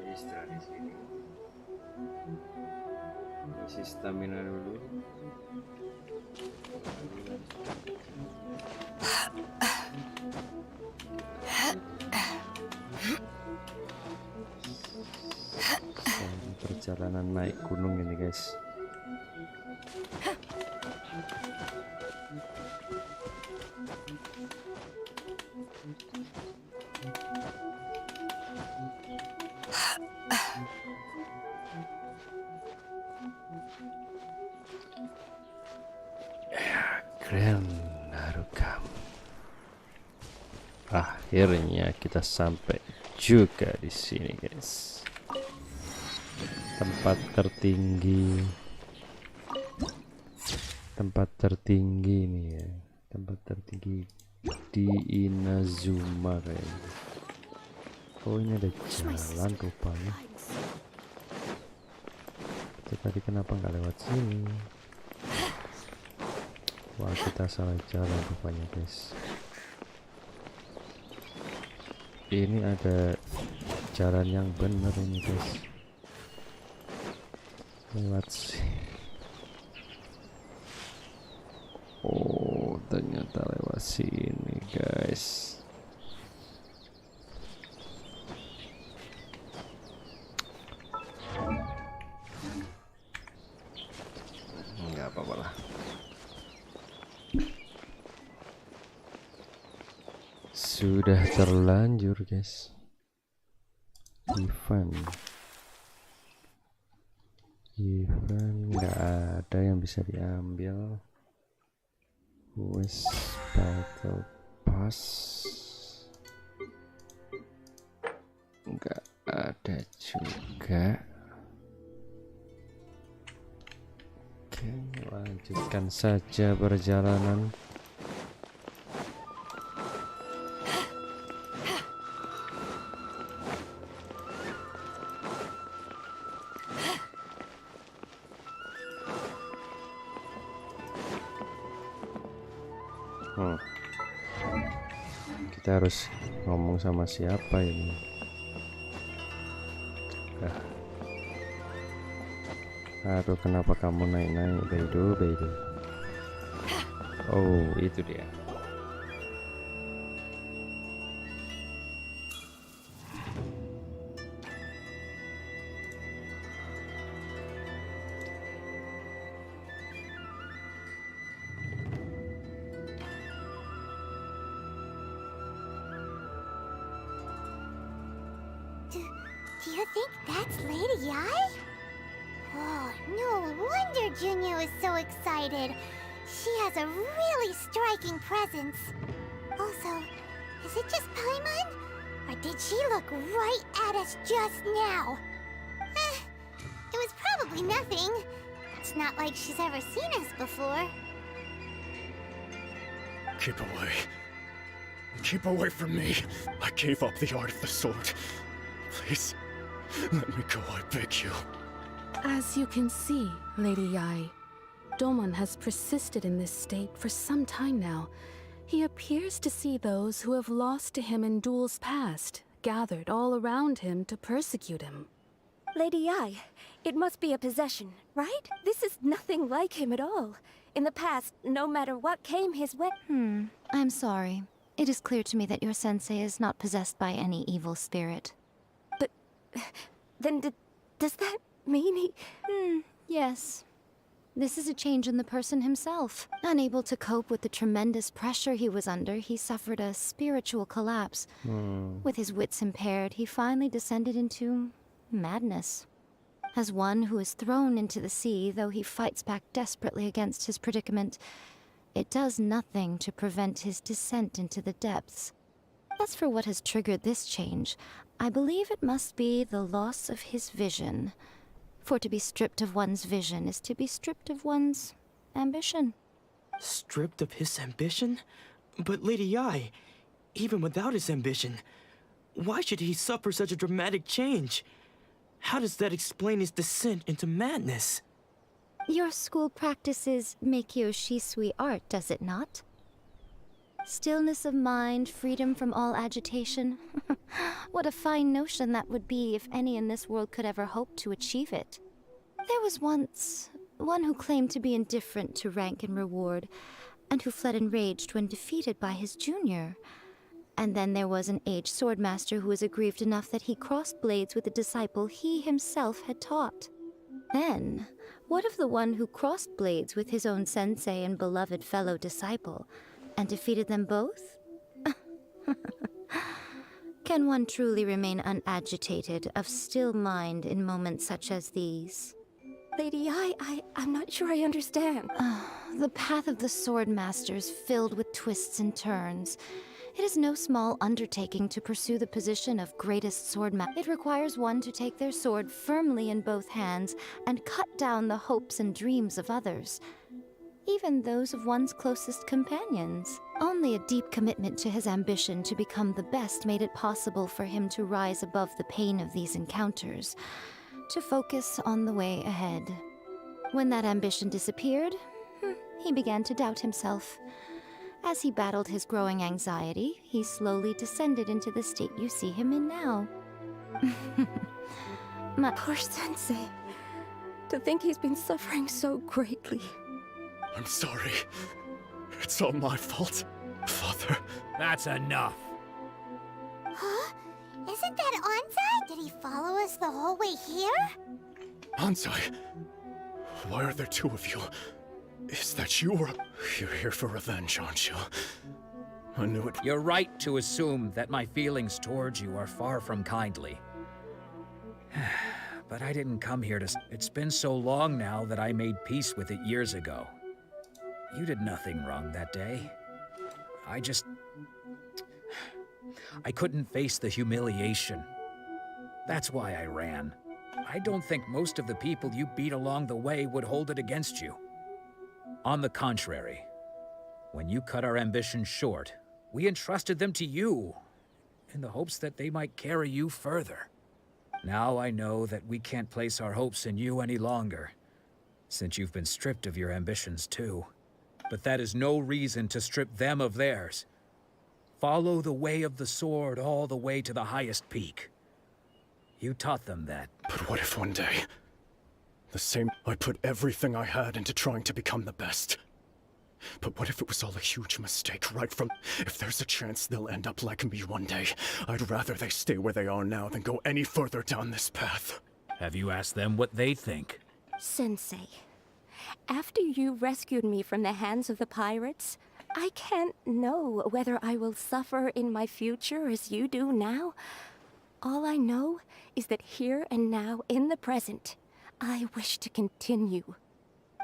Istirahat di sini. Isi stamina dulu. Perjalanan naik gunung ini guys. Grand Narukam. Akhirnya kita sampai juga di sini guys. Tempat tertinggi nih ya, tempat tertinggi di Inazuma kayaknya. Oh ini ada jalan rupanya. Itu tadi kenapa nggak lewat sini? Wah kita salah jalan rupanya guys. Ini ada jalan yang benar ini guys. Lewat sih. Oh ternyata lewat sini guys. Nggak apa-apa lah. Sudah terlanjur guys. Event nggak ada yang bisa diambil. Wes battle pass nggak ada juga. Oke lanjutkan saja perjalanan. Kita harus ngomong sama siapa ini? Aduh kenapa kamu naik-naik Beidou. Oh itu dia. Do you think that's Lady Ai? Oh, no wonder Junyo is so excited. She has a really striking presence. Also, is it just Paimon? Or did she look right at us just now? It was probably nothing. It's not like she's ever seen us before. Keep away. Keep away from me. I gave up the art of the sword. Please, let me go, I beg you. As you can see, Lady Yai, Domon has persisted in this state for some time now. He appears to see those who have lost to him in duels past gathered all around him to persecute him. Lady Ai, it must be a possession, right? This is nothing like him at all. In the past, no matter what came his way... I'm sorry. It is clear to me that your sensei is not possessed by any evil spirit. But... then does that mean he... Yes. This is a change in the person himself. Unable to cope with the tremendous pressure he was under, he suffered a spiritual collapse. With his wits impaired, he finally descended into madness. As one who is thrown into the sea, though he fights back desperately against his predicament, it does nothing to prevent his descent into the depths. As for what has triggered this change, I believe it must be the loss of his vision. For to be stripped of one's vision is to be stripped of one's ambition. Stripped of his ambition? But Lady Ai, even without his ambition, why should he suffer such a dramatic change? How does that explain his descent into madness? Your school practices Meikyo Shisui art, does it not? Stillness of mind, freedom from all agitation. What a fine notion that would be if any in this world could ever hope to achieve it. There was once one who claimed to be indifferent to rank and reward, and who fled enraged when defeated by his junior. And then there was an aged swordmaster who was aggrieved enough that he crossed blades with a disciple he himself had taught. Then, what of the one who crossed blades with his own sensei and beloved fellow disciple, and defeated them both? Can one truly remain unagitated, of still mind in moments such as these? Lady Ai, I'm not sure I understand. The path of the sword master is filled with twists and turns. It is no small undertaking to pursue the position of greatest swordmaster. It requires one to take their sword firmly in both hands and cut down the hopes and dreams of others, even those of one's closest companions. Only a deep commitment to his ambition to become the best made it possible for him to rise above the pain of these encounters, to focus on the way ahead. When that ambition disappeared, he began to doubt himself. As he battled his growing anxiety, he slowly descended into the state you see him in now. Poor sensei. To think he's been suffering so greatly. I'm sorry. It's all my fault, Father. That's enough. Huh? Isn't that Anzai? Did he follow us the whole way here? Anzai, why are there two of you? Is that you or... You're here for revenge, aren't you? I knew it. You're right to assume that my feelings towards you are far from kindly. But I didn't come here to... It's been so long now that I made peace with it years ago. You did nothing wrong that day. I couldn't face the humiliation. That's why I ran. I don't think most of the people you beat along the way would hold it against you. On the contrary, when you cut our ambitions short, we entrusted them to you, in the hopes that they might carry you further. Now I know that we can't place our hopes in you any longer, since you've been stripped of your ambitions too. But that is no reason to strip them of theirs. Follow the way of the sword all the way to the highest peak. You taught them that. But what if one day... I put everything I had into trying to become the best. But what if it was all a huge mistake right from... If there's a chance they'll end up like me one day, I'd rather they stay where they are now than go any further down this path. Have you asked them what they think? Sensei, after you rescued me from the hands of the pirates, I can't know whether I will suffer in my future as you do now. All I know is that here and now, in the present, I wish to continue.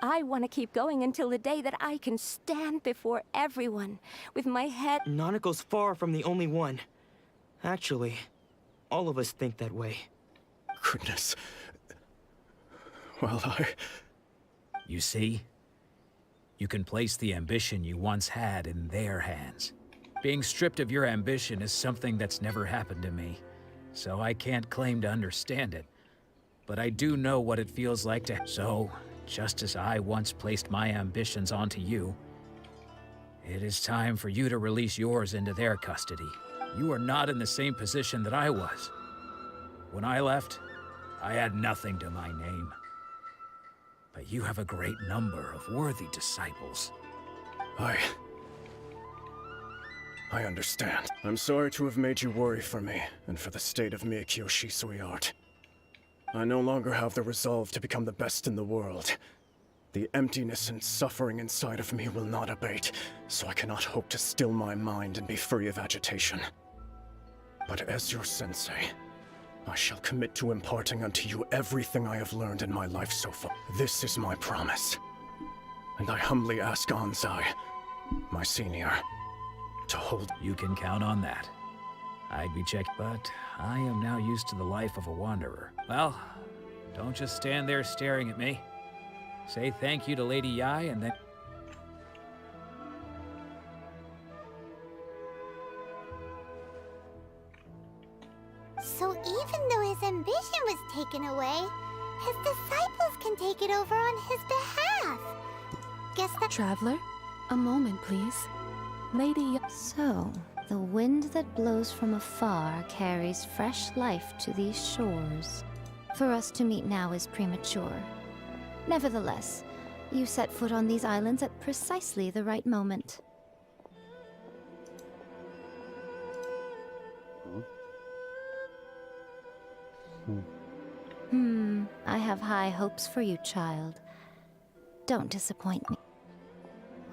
I want to keep going until the day that I can stand before everyone with my head... Nanako's far from the only one. Actually, all of us think that way. Goodness. Well, You see? You can place the ambition you once had in their hands. Being stripped of your ambition is something that's never happened to me, so I can't claim to understand it. But I do know what it feels like to... So, just as I once placed my ambitions onto you, it is time for you to release yours into their custody. You are not in the same position that I was. When I left, I had nothing to my name. But you have a great number of worthy disciples. I understand. I'm sorry to have made you worry for me, and for the state of Miyakyo Shisui art. I no longer have the resolve to become the best in the world. The emptiness and suffering inside of me will not abate, so I cannot hope to still my mind and be free of agitation. But as your sensei, I shall commit to imparting unto you everything I have learned in my life so far. This is my promise. And I humbly ask Anzai, my senior, to hold. You can count on that. I'd be checked, but I am now used to the life of a wanderer. Well, don't just stand there staring at me. Say thank you to Lady Yai and then... So even though his ambition was taken away, his disciples can take it over on his behalf. Guess that... Traveler, a moment, please. Lady... So, the wind that blows from afar carries fresh life to these shores. For us to meet now is premature. Nevertheless, you set foot on these islands at precisely the right moment. I have high hopes for you, child. Don't disappoint me.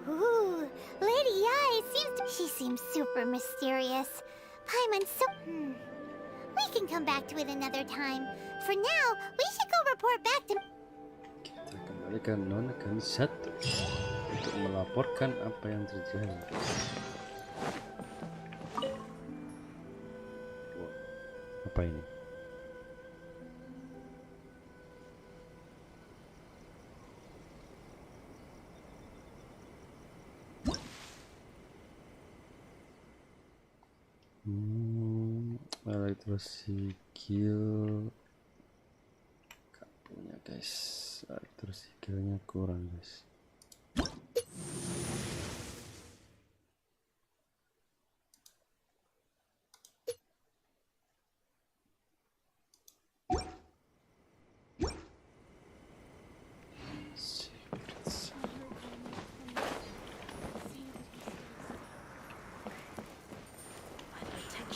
Ooh, Lady Yai she seems super mysterious. Paimon's so... We can come back to it another time. For now, we should go report back to... Kita kembali ke Nona Kami 1 untuk melaporkan apa yang terjadi. Wow, apa ini? Elektrosikil gak punya guys, elektrosikilnya kurang guys.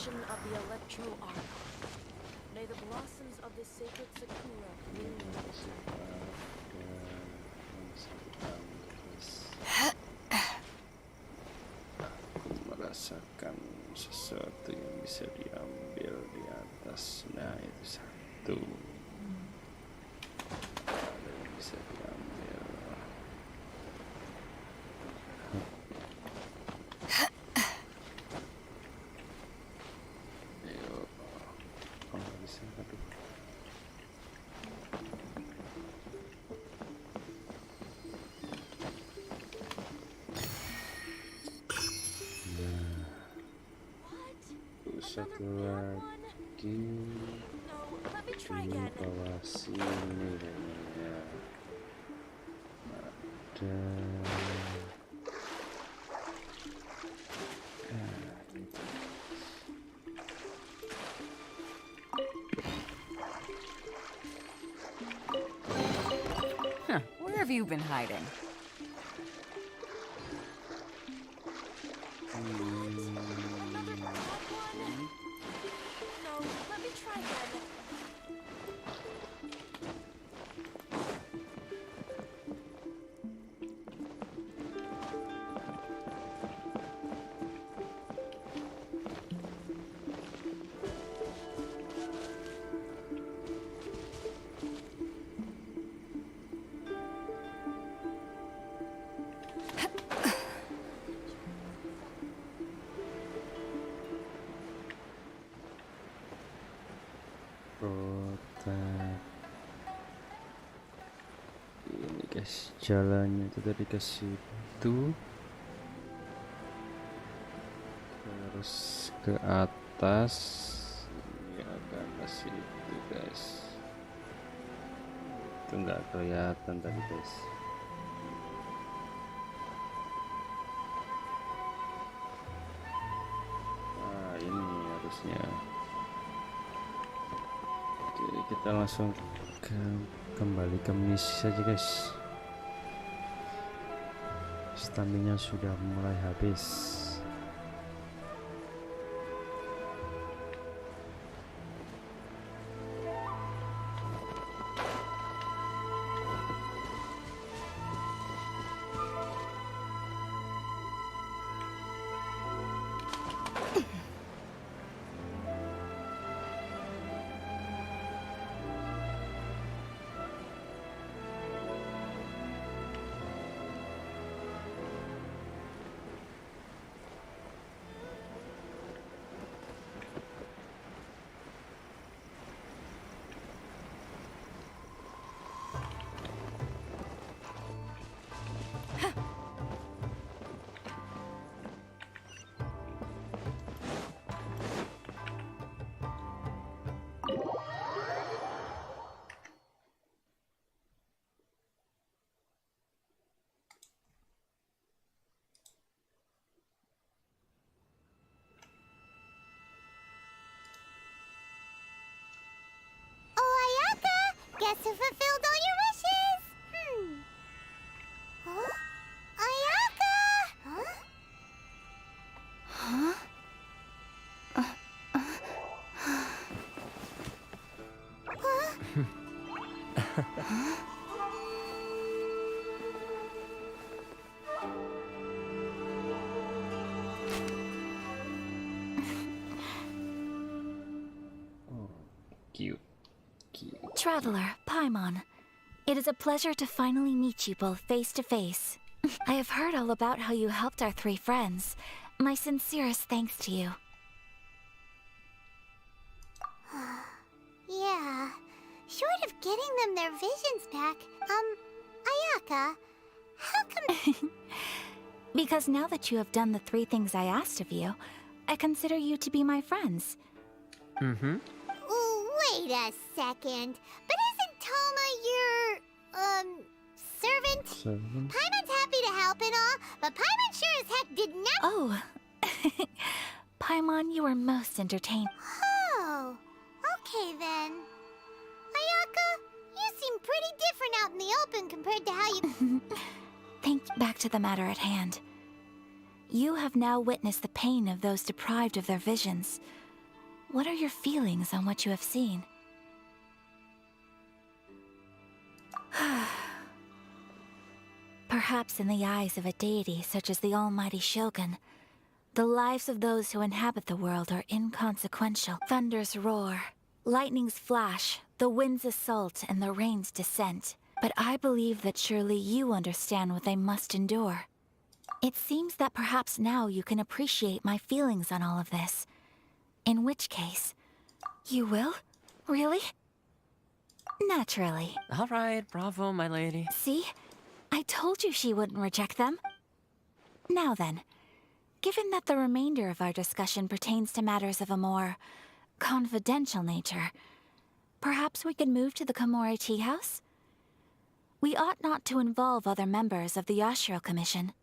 Of the electro art. May the blossoms of the sacred sakura bloom. Aku merasakan sesuatu yang bisa diambil di atas. Nah, itu satu. Ada yang bisa diambil. Satu lagi di bawah sini ya. Ada Where have you been hiding? kotak ini guys, jalannya itu tadi ke situ terus ke atas, ini agak ke situ guys, itu nggak kelihatan tadi guys. Nah ini questnya. Oke, kita langsung kembali ke misi saja guys. Stamina sudah mulai habis. Guess who fulfilled all your wishes? Huh? Ayaka! Huh? Cute. Traveler, Paimon, it is a pleasure to finally meet you both face to face. I have heard all about how you helped our 3 friends. My sincerest thanks to you. Yeah. Short of getting them their visions back, Ayaka, how come... Because now that you have done the 3 things I asked of you, I consider you to be my friends. Mm-hmm. Wait a second. But isn't Toma your, servant? Paimon's happy to help and all, but Paimon sure as heck did not— Oh. Paimon, you are most entertaining. Oh. Okay then. Ayaka, you seem pretty different out in the open compared to how you— Back to the matter at hand. You have now witnessed the pain of those deprived of their visions. What are your feelings on what you have seen? Perhaps in the eyes of a deity such as the almighty Shogun, the lives of those who inhabit the world are inconsequential. Thunders roar, lightnings flash, the winds assault, and the rains descent. But I believe that surely you understand what they must endure. It seems that perhaps now you can appreciate my feelings on all of this. In which case, you will? Really? Naturally. All right, bravo, my lady. See? I told you she wouldn't reject them. Now then, given that the remainder of our discussion pertains to matters of a more confidential nature, perhaps we could move to the Komori Tea House? We ought not to involve other members of the Yashiro Commission.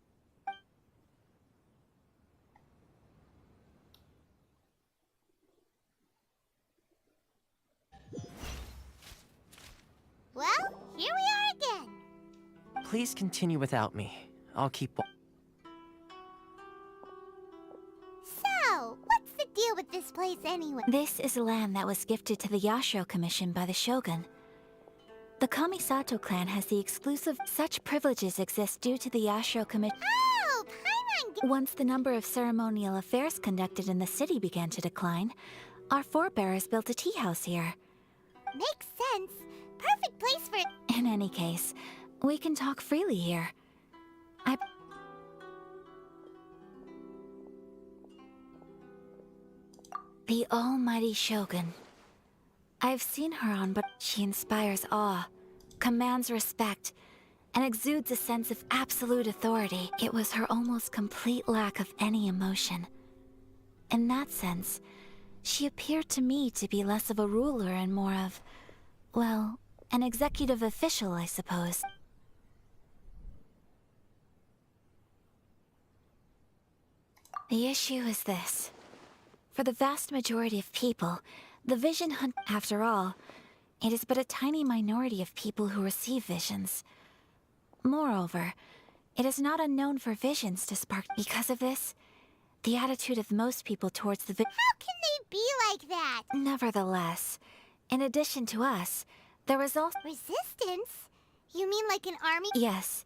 Well, here we are again. Please continue without me. I'll keep... So, what's the deal with this place anyway? This is land that was gifted to the Yashiro Commission by the Shogun. The Kamisato clan has the exclusive... Such privileges exist due to the Yashiro Commission. Oh, Paimon! Once the number of ceremonial affairs conducted in the city began to decline, our forebears built a tea house here. Makes sense. Perfect place for... In any case, we can talk freely here. The almighty Shogun. I've seen her on, but she inspires awe, commands respect, and exudes a sense of absolute authority. It was her almost complete lack of any emotion. In that sense, she appeared to me to be less of a ruler and more of, well, an executive official, I suppose. The issue is this. For the vast majority of people, the vision hunt, after all, it is but a tiny minority of people who receive visions. Moreover, it is not unknown for visions to spark. Because of this, the attitude of most people towards the How can they be like that? Nevertheless, in addition to us, there is also resistance? You mean like an army? Yes.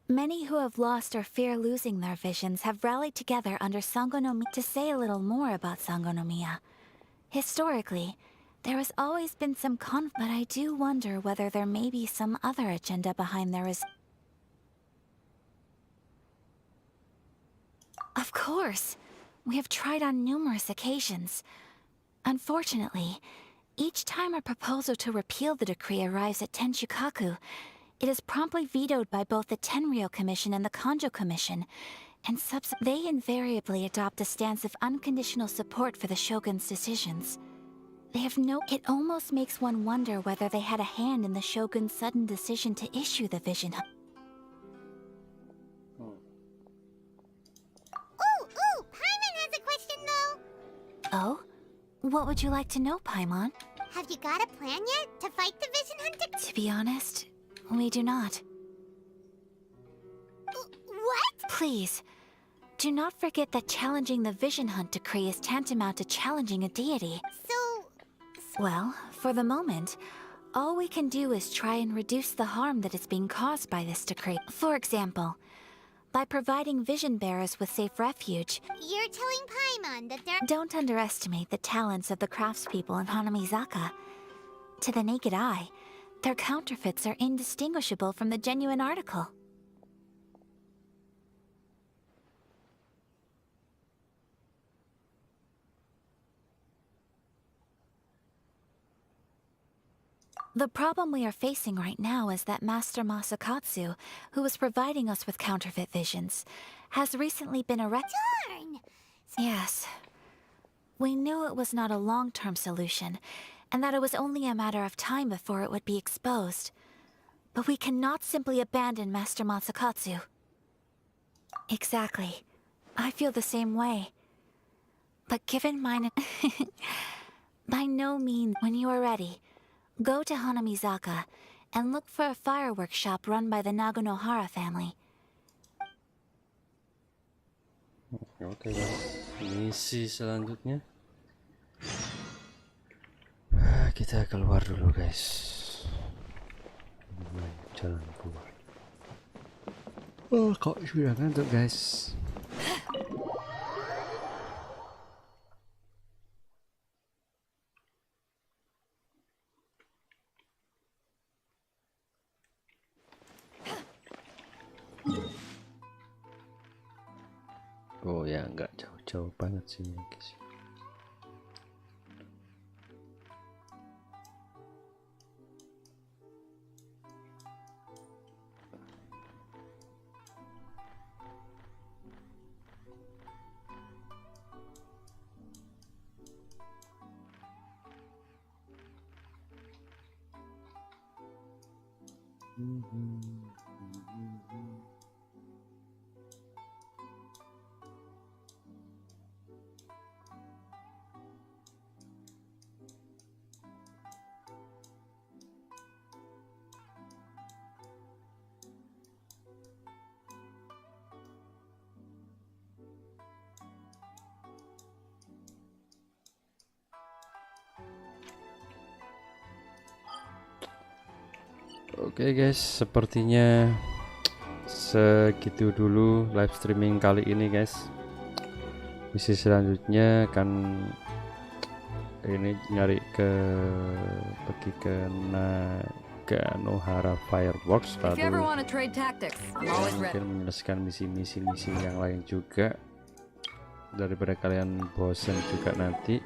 Many who have lost or fear losing their visions have rallied together under Sangonomiya. To say a little more about Sangonomiya, historically, there has always been some but I do wonder whether there may be some other agenda behind their Of course. We have tried on numerous occasions. Unfortunately, each time a proposal to repeal the decree arrives at Tenshukaku, it is promptly vetoed by both the Tenryou Commission and the Kanjo Commission, and they invariably adopt a stance of unconditional support for the shogun's decisions. They have It almost makes one wonder whether they had a hand in the shogun's sudden decision to issue the vision. Ooh, Paimon has a question though. Oh? What would you like to know, Paimon? Have you got a plan yet to fight the Vision Hunter? To be honest, we do not. What? Please, do not forget that challenging the Vision Hunt decree is tantamount to challenging a deity. Well, for the moment, all we can do is try and reduce the harm that is being caused by this decree. For example, by providing vision bearers with safe refuge. You're telling Paimon that they're— Don't underestimate the talents of the craftspeople in Hanamizaka. To the naked eye, their counterfeits are indistinguishable from the genuine article. The problem we are facing right now is that Master Masakatsu, who is providing us with counterfeit visions, has recently been arrested. Darn! Yes. We knew it was not a long-term solution, and that it was only a matter of time before it would be exposed. But we cannot simply abandon Master Masakatsu. Exactly. I feel the same way. But given mine... By no means, when you are ready, go to Hanamizaka and look for a fireworks shop run by the Nagonohara family. Oke guys, misi selanjutnya kita keluar dulu guys. Jalan keluar. Oh, kok sudah ngantuk guys. Oh ya, nggak jauh-jauh banget sih guys. Oke guys, sepertinya segitu dulu live streaming kali ini guys. Misi selanjutnya kan ini nyari pergi ke Nagonohara Fireworks, lalu mungkin menyelesaikan misi yang lain juga, daripada kalian bosan juga nanti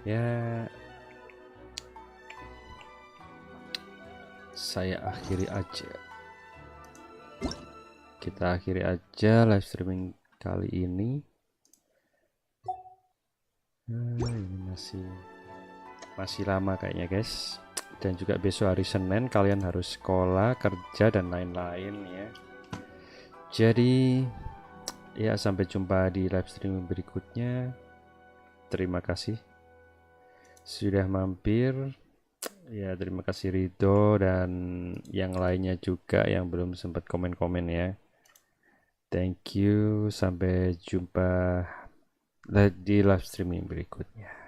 ya. Kita akhiri aja live streaming kali ini. Ini masih lama kayaknya guys, dan juga besok hari Senin kalian harus sekolah, kerja dan lain-lain ya. Jadi ya, sampai jumpa di live streaming berikutnya. terima kasih sudah mampir. Ya, terima kasih Rido dan yang lainnya juga yang belum sempat komen-komen ya. Thank you, sampai jumpa di live streaming berikutnya.